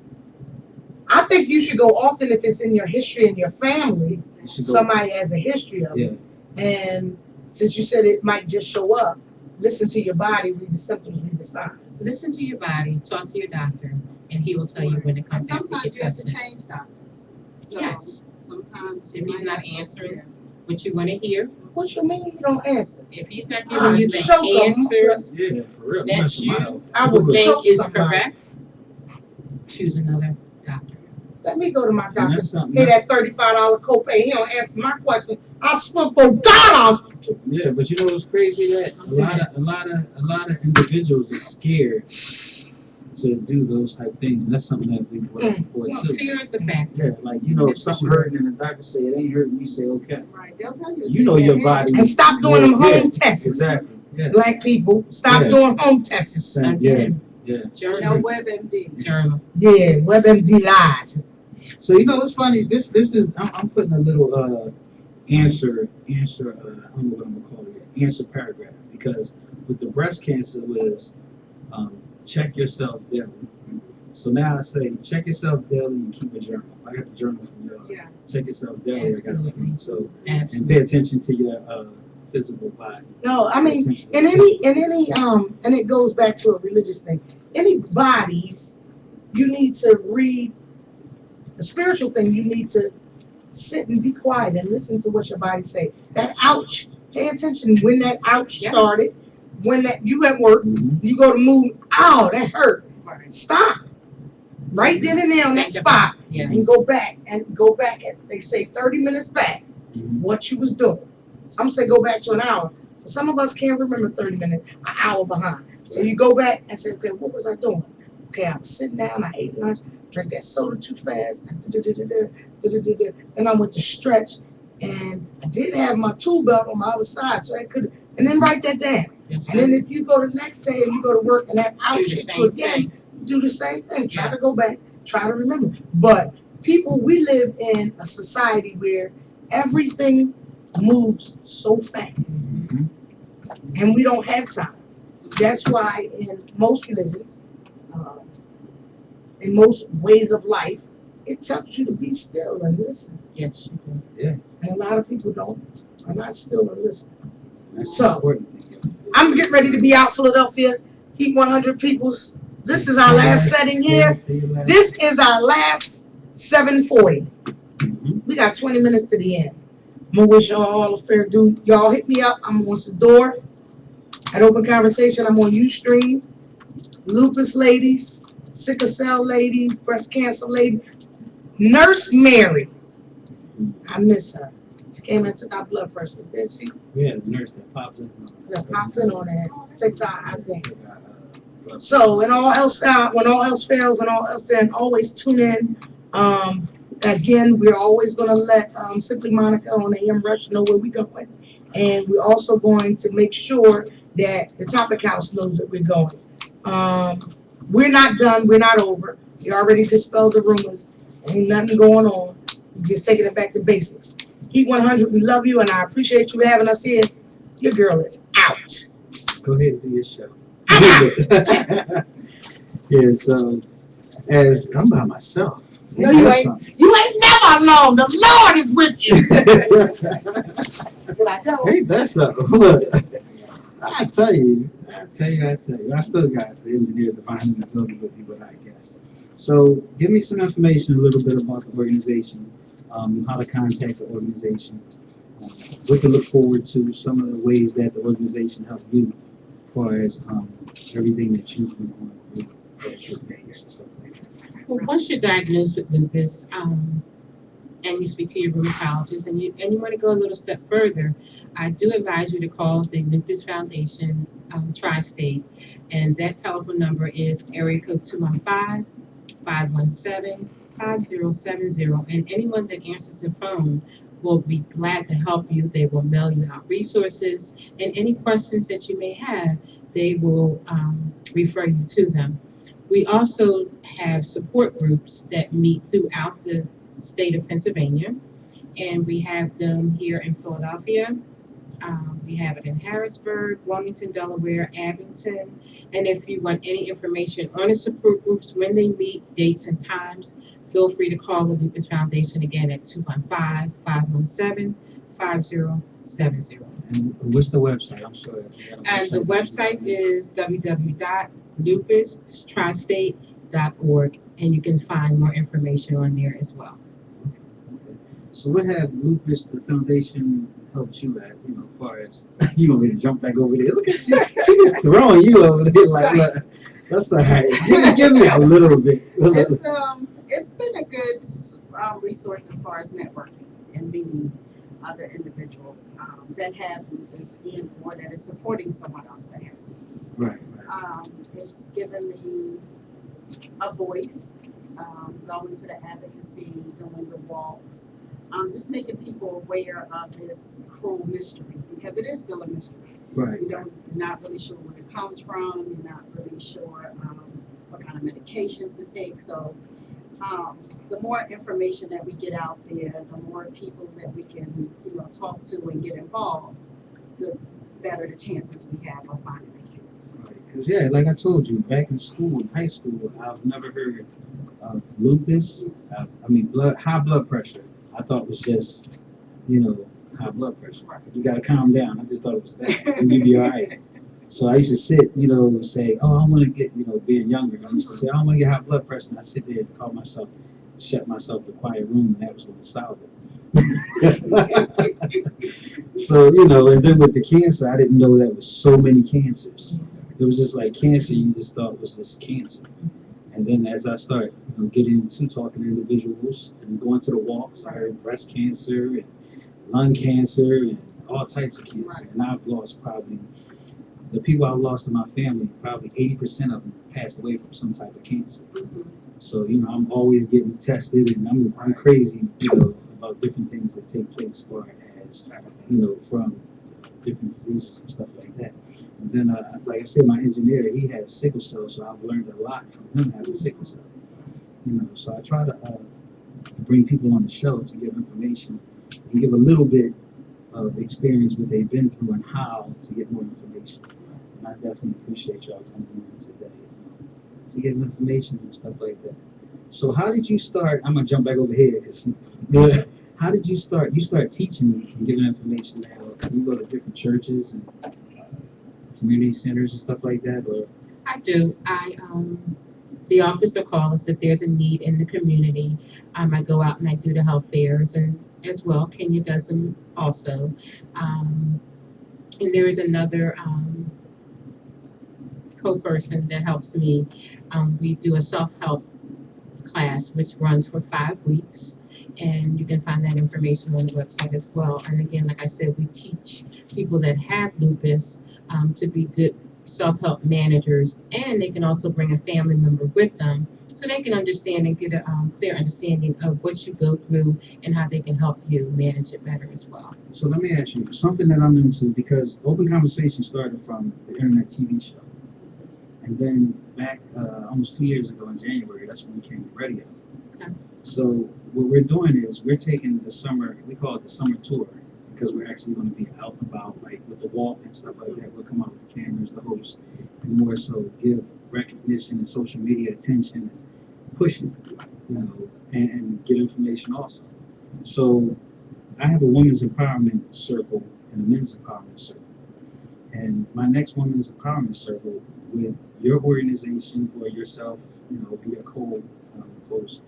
I think you should go often if it's in your history in your family. You should go. Somebody has a history of it. Yeah. And since you said it might just show up, listen to your body, read the symptoms, read the signs. Listen to your body, talk to your doctor, and he will tell you when to And come back to sometimes get you have to tested. change doctors. So Yes. sometimes. If you he's might not have to- answering. What you wanna hear, What you mean you don't answer? if he's not Ah, giving you the choke 'em. answers Yeah, for real. that Mess 'em you out. I would Look, choke think is somebody. correct, choose another doctor. Let me go to my and doctor. that's something. Pay that $35 copay. He don't answer my question. I swear for God, Yeah, but you know what's crazy? That a lot of individuals are scared to do those type things, and that's something that we brought up before Well, too. fear is a factor. Yeah, like you know, if That's for something sure. hurting and the doctor say it ain't hurting, you say okay. Right, they'll tell you. You know your body. and stop doing them Yeah, home tests. Exactly. Yeah. Black people, stop Yeah. doing home tests. Same. Again, Yeah. No journal, WebMD. journal. Yeah, WebMD lies. So you know what's funny? This is I'm putting a little answer I don't know what I'm gonna call it, answer paragraph, because with the breast cancer was check yourself daily. So now I say check yourself daily and keep a journal. I got the journal from y'all. Yes. Check yourself daily. I got it from Absolutely. you. So and Absolutely. pay attention to your physical body. No, I mean, Pay attention to in any and it goes back to a religious thing. Any bodies, you need to read the spiritual thing. You need to sit and be quiet and listen to what your body say. That ouch, pay attention when that ouch Yes. started. When that you at work, Mhm. you go to move. Ow, that hurt. Right. Stop. Right then and there on that Think spot, about- Yes. and go back and they say 30 minutes back Mhm. what you was doing. Some say go back to an hour. But some of us can't remember 30 minutes, an hour behind. So you go back and say, okay, what was I doing? Okay, I was sitting down, I ate lunch, drank that soda too fast, then I went to stretch, and I did have my tool belt on my other side, so I could, and then write that down. Yes, And then if you go the next day and you go to work and that ouch do the hits you same again, thing. do the same thing. Try to Yes. go back, try to remember. But people, we live in a society where everything moves so fast Mhm. and we don't have time. That's why in most religions, in most ways of life, it tells you to be still and listen. Yes, you do. And a lot of people are not still and listen. That's So, important. I'm getting ready to be out Philadelphia, Heat 100 peoples. This is our last setting here. See you later. This is our last 740. Mhm. We got 20 minutes to the end. I'm gonna wish y'all all a fair due. Y'all hit me up. I'm on Sador. At Open Conversation, I'm on Ustream. Lupus ladies, sickle cell ladies, breast cancer ladies. Nurse Mary. I miss her. She came and took our blood pressures, did she? Yeah, the nurse that pops in. That popped in on that. Takes our thing. So when all else fails and all else then always tune in. Again, we're always gonna let Simply Monica on AM Rush know where we're going. And we're also going to make sure that the Topic House knows that we're going. We're not done, we're not over. We already dispelled the rumors. Ain't nothing going on. We're just taking it back to basics. Heat 100, we love you and I appreciate you having us here. Your girl is out. Go ahead and do your show. Yeah, so as I'm by myself. No, you ain't. You ain't never alone. The Lord is with you. Did I tell her? Hey, that's something. Look, I tell you. I still got the engineers behind the building with me, but I guess. So give me some information a little bit about the organization, how to contact the organization, what to look forward to, some of the ways that the organization helped you as far as everything that you've been going through as your day and stuff like that. Well, once you're diagnosed with lupus, and you speak to your rheumatologist, and you want to go a little step further, I do advise you to call the Lupus Foundation Tri-State, and that telephone number is area code 215-517-5070, and anyone that answers the phone will be glad to help you. They will mail you out resources, and any questions that you may have, they will refer you to them. We also have support groups that meet throughout the state of Pennsylvania, and we have them here in Philadelphia. We have it in Harrisburg, Wilmington, Delaware, Abington, and if you want any information on the support groups, when they meet, dates and times, feel free to call the Lupus Foundation again at 215-517-5070. And what's the website? I'm sorry. And the website is www.lupustristate.org, and you can find more information on there as well. So what have Lupus, the foundation, helped you at, as far as, you want me to jump back over there? Look at you, she just throwing you over there like, look, that's all right. Give me a little bit. It's been a good resource as far as networking and meeting other individuals that have lupus and or that is supporting someone else that has lupus. Right. It's given me a voice, going to the advocacy, doing the walks, just making people aware of this cruel mystery, because it is still a mystery. Right. You're not really sure where it comes from. You're not really sure what kind of medications to take. So the more information that we get out there, the more people that we can, talk to and get involved, the better the chances we have of finding a cure. Right. Because, yeah, like I told you, back in school, in high school, I've never heard of lupus. High blood pressure. I thought was just, high blood pressure. You got to calm down. I just thought it was that. And you'd be all right. So I used to sit, and say, oh, I want to get, being younger, I used to say, I want to get high blood pressure. And I sit there and call myself, shut myself in a quiet room, and that was going to solve it. So, and then with the cancer, I didn't know that was so many cancers. It was just like cancer, you just thought was just cancer. And then as I start, getting into talking to individuals and going to the walks, I heard breast cancer and lung cancer and all types of cancer. Right. And I've lost probably, the people I've lost in my family, probably 80% of them passed away from some type of cancer. Mm-hmm. So, I'm always getting tested, and I'm crazy, about different things that take place as far as, from different diseases and stuff like that. And then, like I said, my engineer, he had sickle cell, so I've learned a lot from him having sickle cell. So I try to bring people on the show to give information and give a little bit of experience what they've been through and how to get more information. And I definitely appreciate y'all coming in today to give information and stuff like that. So how did you start? I'm gonna jump back over here because how did you start? You start teaching and giving information now. You go to different churches and community centers and stuff like that, or? I do. The office will call us if there's a need in the community. I go out and I do the health fairs, and as well, Kenya does them also. And there is another co-person that helps me. We do a self-help class, which runs for 5 weeks. And you can find that information on the website as well. And again, like I said, we teach people that have lupus to be good self-help managers, and they can also bring a family member with them so they can understand and get a clear understanding of what you go through and how they can help you manage it better as well. So let me ask you something that I'm into, because Open Conversation started from the internet TV show, and then back almost 2 years ago in January, that's when we came to radio. Okay. So what we're doing is we're taking the summer, we call it the summer tour, because we're actually going to be out and about, like with the walk and stuff like that. We'll come out with the cameras, the host, and more so give recognition and social media attention and push it, and get information also. So I have a women's empowerment circle and a men's empowerment circle. And my next Women's Empowerment Circle with your organization or yourself, you know, and your folks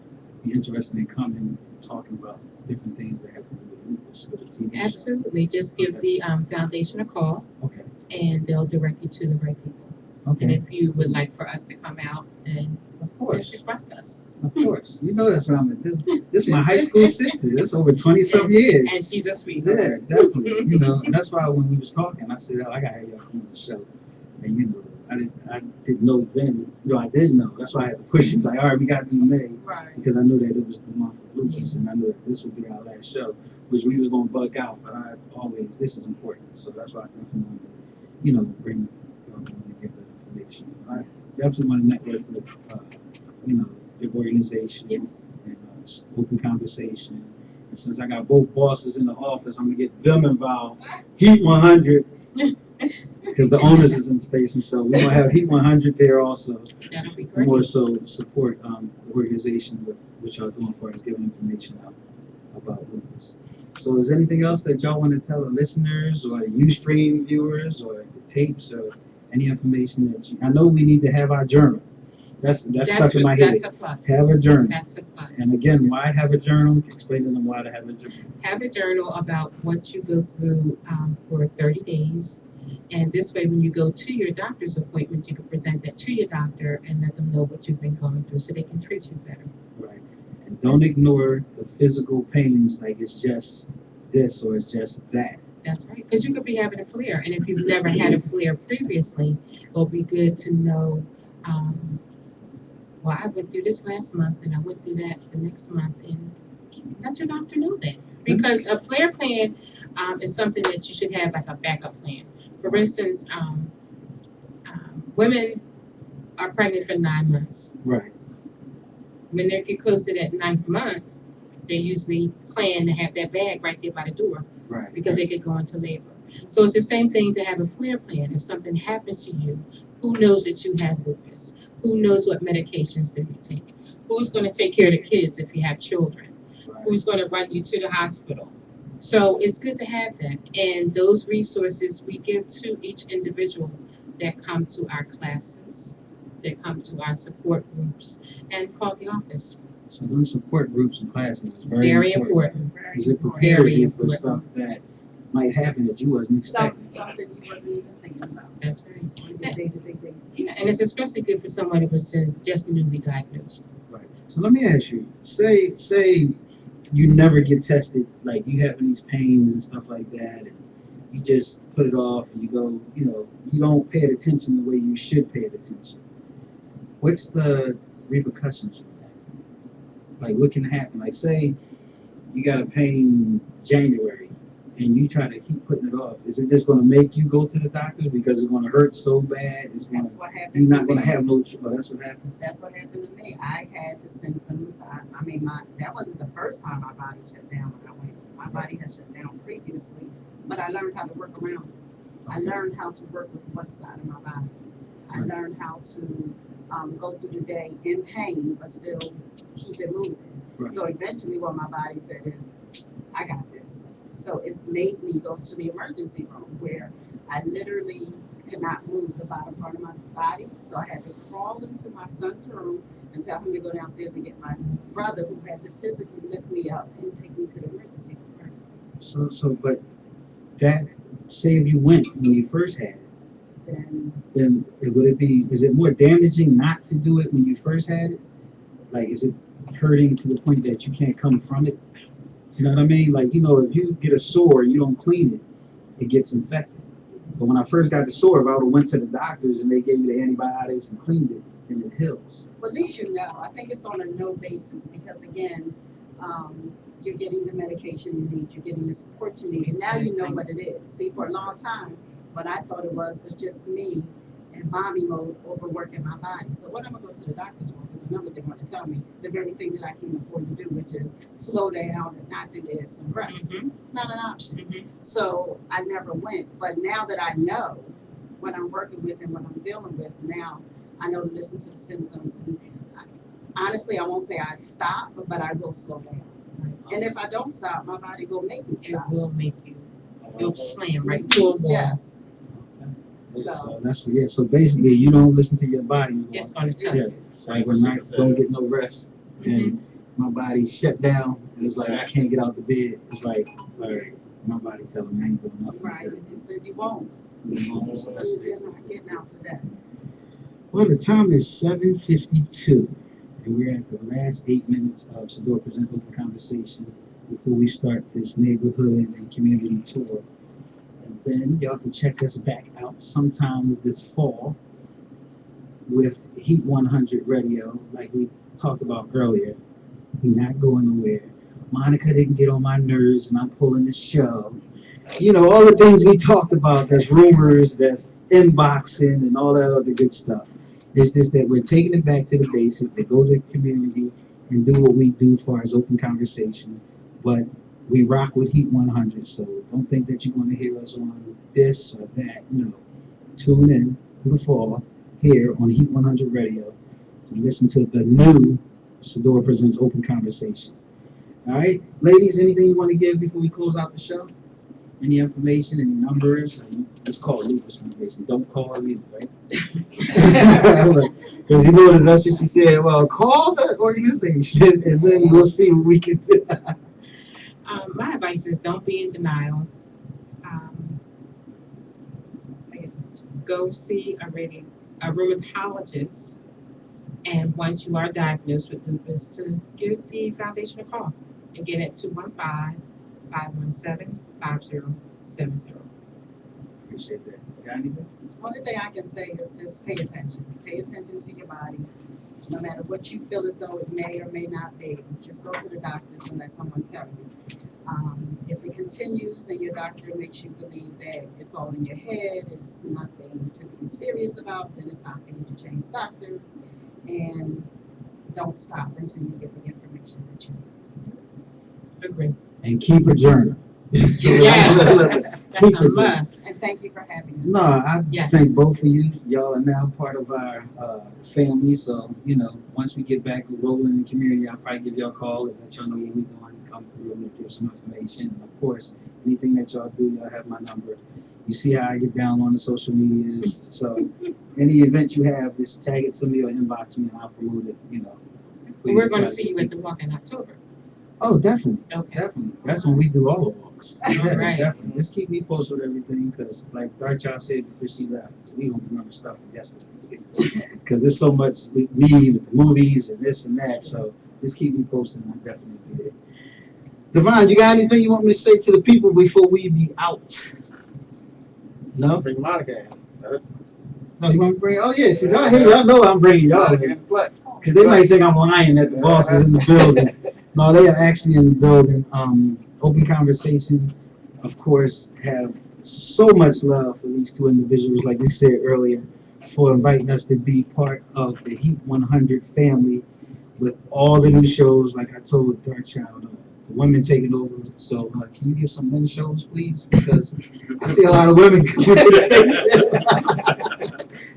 be interested in coming and talking about different things that have to do with lupus for the TV show. Absolutely. Just give Okay. the foundation a call, Okay. and they'll direct you to the right people. And Okay. if you would like for us to come out, then Of just course. request us. Of course. You know that's what I'm gonna do. This is my high school sister. This over 20-some years. And she's a sweetheart. Yeah, definitely. You know, and that's why when we was talking, I said, "Oh, I gotta have y'all come on the show." And you know, I didn't know then. You know, I didn't know. That's why I had to push you. Like, all right, we got to do May Right. because I knew that it was the month of lupus, and I knew that this would be our last show, which we was gonna bug out. But I always, this is important, so that's why I definitely wanted to, you know, bring y'all on to give the information. I definitely want to network with, you know, your organization Yes. and open conversation. And since I got both bosses in the office, I'm gonna get them involved. Heat 100, because the owners is in the station, so we're gonna have Heat 100 there also. That'll be To great. more so support the organization with what y'all doing for us, giving information out about lupus. So is there anything else that y'all want to tell the listeners or the Ustream viewers or the tapes or any information that you, I know we need to have our journal. That's stuck in my head. That's a plus. Have a journal. That's a plus. And again, why have a journal? Explain to them why to have a journal. Have a journal about what you go through for 30 days. And this way, when you go to your doctor's appointment, you can present that to your doctor and let them know what you've been going through so they can treat you better. Right. And don't ignore the physical pains like it's just this or it's just that. That's right. Because you could be having a flare. And if you've never had a flare previously, it'll be good to know, well, I went through this last month and I went through that the next month. And let your doctor know that. Because a flare plan is something that you should have like a backup plan. For instance, women are pregnant for 9 months. Right. When they get close to that 9th month, they usually plan to have that bag right there by the door Right. because they could go into labor. So it's the same thing to have a flare plan. If something happens to you, who knows that you have lupus? Who knows what medications do you take? Who's going to take care of the kids if you have children? Right. Who's going to run you to the hospital? So it's good to have that. And those resources we give to each individual that come to our classes, that come to our support groups, and call the office. So doing support groups and classes is Very important. Because it prepares Very you for important. stuff that might happen that you wasn't expecting. Something you wasn't even thinking about That's right. on a day-to-day basis. Yeah, and it's especially good for someone who was just newly diagnosed. Right. So let me ask you, say you never get tested, like you having these pains and stuff like that, and you just put it off and you go, you know, you don't pay it attention the way you should pay it attention. What's the repercussions of that? Like what can happen? Like say you got a pain January and you try to keep putting it off. Is it just going to make you go to the doctor because it's going to hurt so bad? It's going That's to, what happened you're to not going me. to have no. Oh, that's what happened. That's what happened to me. I had the symptoms. I mean, that wasn't the first time my body shut down when I went. My body had shut down previously, but I learned how to work around it. I learned how to work with one side of my body. I learned how to go through the day in pain, but still keep it moving. Right. So eventually what my body said is, I got this. So it's made me go to the emergency room where I literally could not move the bottom part of my body. So I had to crawl into my son's room and tell him to go downstairs and get my brother, who had to physically lift me up and take me to the emergency room. So, but that, say if you went when you first had it, then is it more damaging not to do it when you first had it? Like, is it hurting to the point that you can't come from it? You know what I mean? Like, you know, if you get a sore and you don't clean it, it gets infected. But when I first got the sore, if I would have went to the doctors and they gave me the antibiotics and cleaned it, then it heals. Well, at least you know. I think it's on a no basis because again, you're getting the medication you need, you're getting the support you need, and now you know what it is. See, for a long time, what I thought it was just me in mommy mode overworking my body. So what I'm gonna go to the doctor's for? Because another thing want to tell me the very thing that I can't afford to do, which is slow down and not do this and rest. Mhm. Not an option. Mhm. So I never went. But now that I know what I'm working with and what I'm dealing with, now I know to listen to the symptoms. And honestly, I won't say I stop, but I will slow down. And if I don't stop, my body will make me It stop. will make you, you'll slam right to a wall. Yes. So that's what. Yeah. So basically, you don't listen to your body. It's gonna tell Yeah. you. Like when I don't get no rest and my body shut down, and it's like I can't get out the bed. It's like, all right, my body telling me I ain't doing nothing. Right, and it said you won't. So that's You're basically. not getting out today. Well, the time is 7:52, and we're at the last 8 minutes of Sadior Presents Open Conversation before we start this neighborhood and community tour. And then y'all can check us back out sometime this fall with Heat 100 Radio, like we talked about earlier. We're not going nowhere. Monica didn't get on my nerves, and I'm pulling the show. You know, all the things we talked about, that's rumors, that's inboxing, and all that other good stuff. It's just that we're taking it back to the basic, to go to the community and do what we do as far as open conversation. But we rock with Heat 100, so don't think that you're going to hear us on this or that. No. Tune in to the fall here on Heat 100 Radio to listen to the new Sadior Presents Open Conversation. All right, ladies, anything you want to give before we close out the show? Any information, any numbers? Just call Lupus Foundation. Don't call me, right? Because you know, that's what she said. Well, call the organization and then we'll see what we can do. My advice is don't be in denial. Pay attention. Go see a rheumatologist, and once you are diagnosed with lupus, to give the foundation a call. Again at 215-517-5070. Appreciate that. Got anything? Only thing I can say is just pay attention. Pay attention to your body. No matter what you feel as though it may or may not be, just go to the doctors and let someone tell you. If it continues and your doctor makes you believe that it's all in your head, it's nothing to be serious about, then it's time for you to change doctors, and don't stop until you get the information that you need. Agree. And keep a journal. Yes, that's a must. And thank you for having us. No, I Yes. thank both of you. Y'all are now part of our family. So, you know, once we get back rolling in the community, I'll probably give y'all a call and let y'all know what we're doing. Come through and give some information. And of course, anything that y'all do, y'all have my number. You see how I get down on the social medias. So, any event you have, just tag it to me or inbox me and I'll promote it, you know. We're going to see you at the walk in October. Oh, definitely. Okay. Definitely. That's when we do all the walks. All Yeah, right. definitely. Just keep me posted with everything because, like Darcha said before she left, we don't remember stuff from yesterday. Because there's so much with me, with the movies and this and that. So just keep me posted and I'll definitely be there. Devon, you got anything you want me to say to the people before we be out? No? Bring Monica in. No, you want me to bring? Oh, yeah. Since y'all here, y'all know I'm bringing y'all Monica in. in Flex. Because they might think I'm lying that the boss is in the building. No, they are actually in the building. Open Conversation, of course, have so much love for these two individuals, like we said earlier, for inviting us to be part of the Heat 100 family with all the new shows, like I told Darkchild, the women taking over. So can you get some men's shows, please? Because I see a lot of women coming to the station.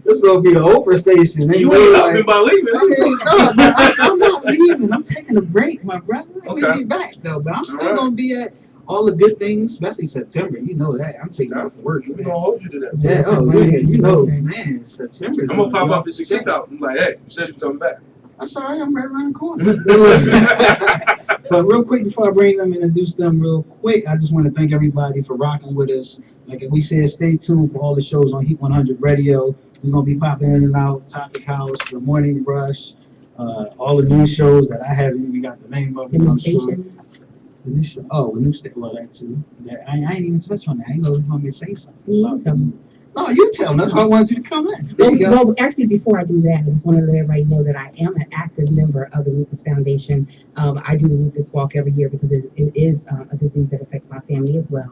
This is going to be the Oprah station. They You know, ain't like, helping by leaving. I mean, no, I'm not leaving. I'm taking a break, my brother. Okay. We'll be back though, but I'm still All right. gonna be at all the good things, especially September. You know that. I'm taking off work. We're gonna hold you to that. Yeah, oh yeah, you know, man, September. I'm gonna pop off at 6 out. I'm like, hey, you said you was coming back. I'm sorry, I'm right around the corner. But real quick, before I bring them, introduce them real quick, I just want to thank everybody for rocking with us. Like we said, stay tuned for all the shows on Heat 100 Radio. We're gonna be popping in and out, Topic House, The Morning Rush, all the new shows that I haven't even got the name of. In the I'm sure. station. The new show. Oh, the new station. Well, that too. That, I ain't even touched on that. I didn't know you want me to say something. You about tell me. No, you tell them. That's why I wanted you to come in. There you go. Well, actually, before I do that, I just want to let everybody know that I am an active member of the Lupus Foundation. I do the Lupus Walk every year because it is a disease that affects my family as well.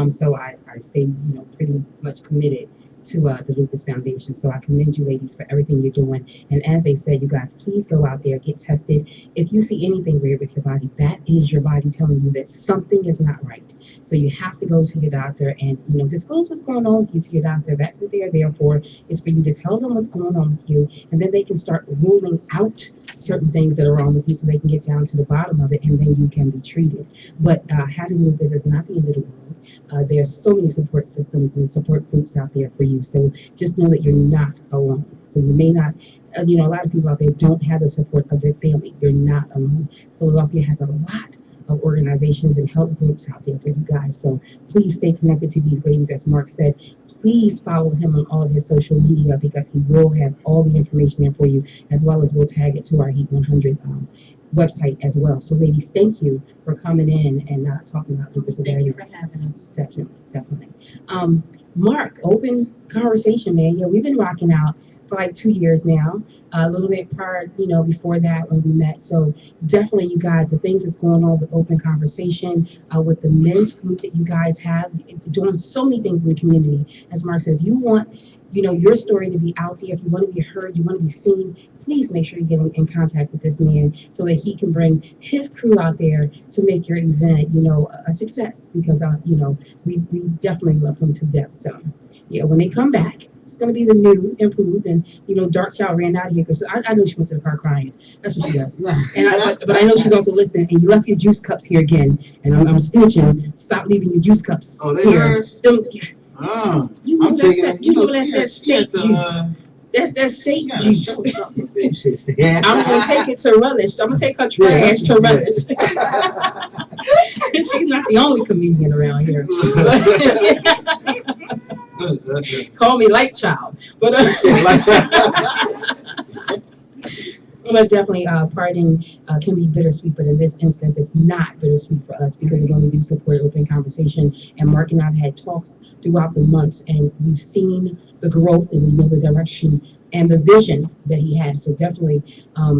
So I stay, pretty much committed to the Lupus Foundation. So I commend you ladies for everything you're doing. And as they said, you guys, please go out there, get tested. If you see anything weird with your body, that is your body telling you that something is not right. So you have to go to your doctor and, disclose what's going on with you to your doctor. That's what they're there for, is for you to tell them what's going on with you. And then they can start ruling out certain things that are wrong with you so they can get down to the bottom of it and then you can be treated. But having lupus is not the end of the world. There's so many support systems and support groups out there for you. So just know that you're not alone. So you may not, a lot of people out there don't have the support of their family. You're not alone. Philadelphia has a lot of organizations and help groups out there for you guys. So please stay connected to these ladies. As Mark said, please follow him on all of his social media because he will have all the information there for you, as well as we'll tag it to our Heat 100 website as well. So ladies, thank you for coming in and talking about lupus awareness. Thank you for having us. Definitely. Mark, open conversation, man. Yeah, we've been rocking out for like 2 years now. A little bit prior, before that when we met. So definitely, you guys, the things that's going on with open conversation, with the men's group that you guys have, doing so many things in the community. As Mark said, if you want, your story to be out there, if you want to be heard, you want to be seen, please make sure you get in contact with this man so that he can bring his crew out there to make your event, a success. Because, we definitely love him to death. So, yeah, when they come back, it's going to be the new, improved, and, Dark Child ran out of here because I know she went to the car crying. That's what she does. But I know she's also listening, and you left your juice cups here again, and I'm snitching. Stop leaving your juice cups here. I'm That's taking that state juice. That's that state juice. I'm gonna take it to relish. I'm gonna take her trash to relish. She's not the only comedian around here. Call me light child, but but definitely, parting can be bittersweet. But in this instance, it's not bittersweet for us because again, we do support open conversation. And Mark and I've had talks throughout the months, and we've seen the growth, and we know the direction and the vision that he has. So definitely,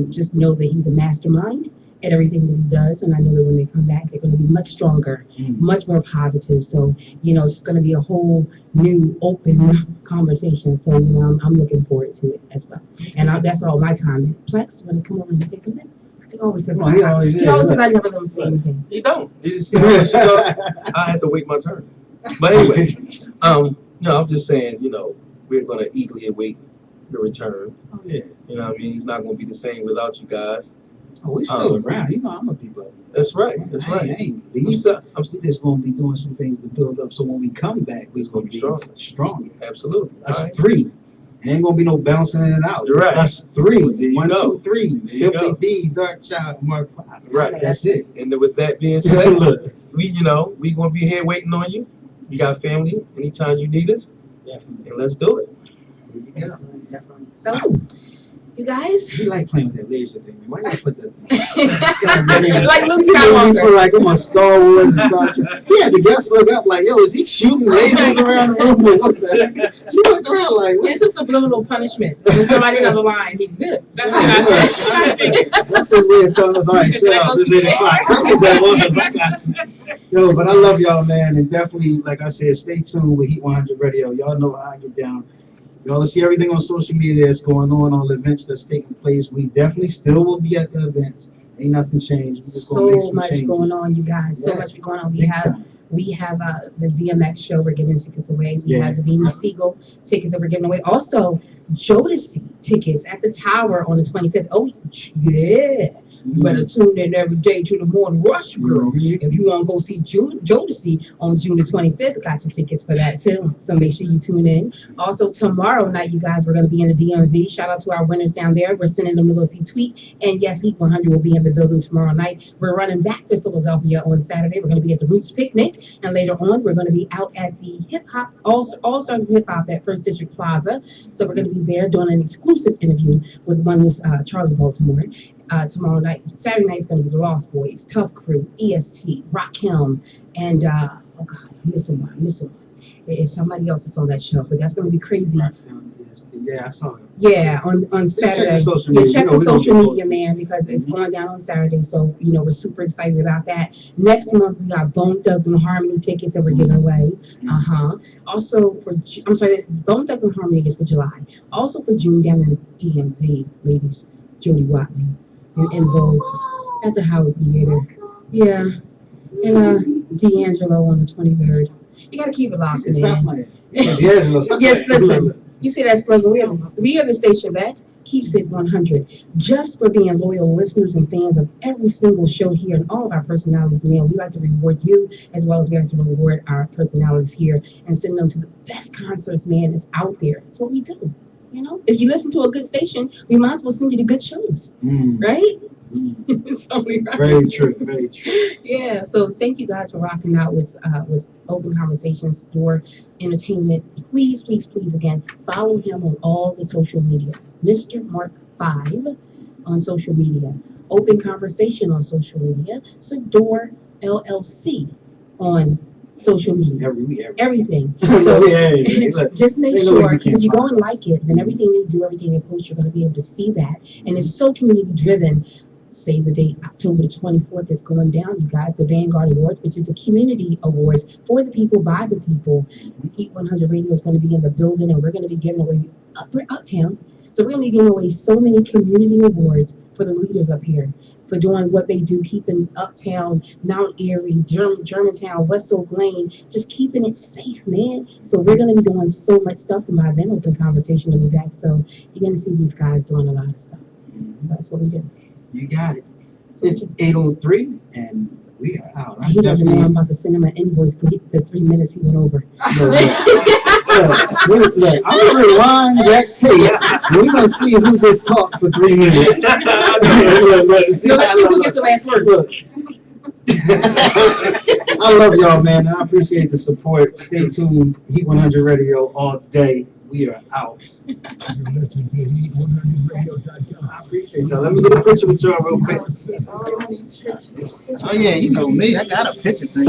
just know that he's a mastermind at everything that he does. And I know that when they come back, they're going to be much stronger, much more positive. So, it's going to be a whole new open conversation. So, I'm looking forward to it as well. And that's all my time. Plex, want to come over and say something? Because he always says, he always says I never let him say anything. He don't. He just, I had to wait my turn. But anyway, I'm just saying, we're going to eagerly await your return. Oh, yeah. He's not going to be the same without you guys. Oh, we still around. I'm gonna be brother. That's right. That's right. I ain't leaving. I'm just gonna be doing some things to build up. So when we come back, we're gonna be stronger. Absolutely. That's three. Ain't gonna be no bouncing in and out. You're right. That's three. Well, there you 1, go. 2, 3. Simply B, Dark Child, Mark 5. Right. That's it. And with that being said, look, we gonna be here waiting on you. You got family anytime you need us. Definitely. And let's do it. Here you go. Definitely. So, you guys, He like playing with that laser thing. Why you put that? like Luke I Skywalker. feel like I'm on Star Wars and Star Trek. Yeah, the guests look up like, yo, is he shooting lasers around the room or what the heck? She looked around like, what? It's a subliminal punishment. So when somebody's on the line, he's good. That's what I think. That's his way of telling us, all right, shut up, this is 8 o'clock. That's what that was. I got you. Yo, but I love y'all, man, and definitely, like I said, stay tuned with Heat 100 Radio. Y'all know how I get down. Y'all will see everything on social media that's going on, all the events that's taking place. We definitely still will be at the events. Ain't nothing changed. We just gonna make So some much changes. going on, you guys. So Yeah. much going on. Big time. We have the DMX show. We're giving tickets away. We Yeah. have the Venus Siegel tickets that we're giving away. Also, Jodeci tickets at the Tower on the 25th. Oh, yeah. You better tune in every day to the morning rush, girl. If you want to go see Jodeci on June the 25th, got your tickets for that too. So make sure you tune in. Also, tomorrow night, you guys, we're going to be in the DMV. Shout out to our winners down there. We're sending them to go see Tweet. And yes, Heat 100 will be in the building tomorrow night. We're running back to Philadelphia on Saturday. We're going to be at the Roots Picnic. And later on, we're going to be out at the Hip Hop, All Stars of Hip Hop at First District Plaza. So we're going to be there doing an exclusive interview with one Miss Charlie Baltimore. Tomorrow night. Saturday night is going to be the Lost Boys, Tough Crew, EST, Rakim, and oh God, I'm missing one. It's somebody else that's on that show, but that's going to be crazy. Yeah, I saw it. Yeah, on Saturday. Check the social Yeah, media. check You know, the we don't social get media, man, because it's going down on Saturday. So, we're super excited about that. Next month, we got Bone Thugs and Harmony tickets that we're giving away. Also, Bone Thugs and Harmony is for July. Also for June, down in the DMV, ladies, Jody Watley and En Vogue at the Howard Theater. Yeah. And D'Angelo on the 23rd. You got to keep it locked, Stop man. playing. Yeah, D'Angelo, stop Yes, playing. listen. You see that slogan? We are the station that keeps it 100. Just for being loyal listeners and fans of every single show here and all of our personalities, man, we like to reward you as well as we like to reward our personalities here and send them to the best concerts, man, that's out there. It's what we do. You know, if you listen to a good station, we might as well send you to good shows, right? It's only right. Very true, very true. Yeah, so thank you guys for rocking out with Open Conversations, your entertainment. Please, please, please, again, follow him on all the social media. Mr. Mark 5 on social media. Open Conversation on social media. Sadior LLC on social media. Everything. So just make sure, because if you go and like it, then everything they do, everything they post, you're going to be able to see that. And it's so community driven. Say the date, October the 24th is going down, you guys, the Vanguard Award, which is a community awards for the people, by the people. Heat 100 Radio is going to be in the building, and we're going to be giving away, we're uptown, so we're going to be giving away so many community awards for the leaders up here for doing what they do, keeping uptown, Mount Airy, Germantown, West Oak Lane, just keeping it safe, man. So we're going to be doing so much stuff, and by then Open Conversation will be back, so you're going to see these guys doing a lot of stuff. So that's what we do. You got it. It's 8:03, and we are out. He doesn't know I'm about to send him an invoice for the 3 minutes he went over. Look, I'm gonna rewind that tape. We're gonna see who just talked for 3 minutes. Let's see who gets the last word. Look. I love y'all, man, and I appreciate the support. Stay tuned. Heat 100 Radio all day. We are out. You're listening to heat100radio.com. I appreciate y'all. Let me get a picture with y'all real quick. Oh yeah, you know me. I got a picture thing.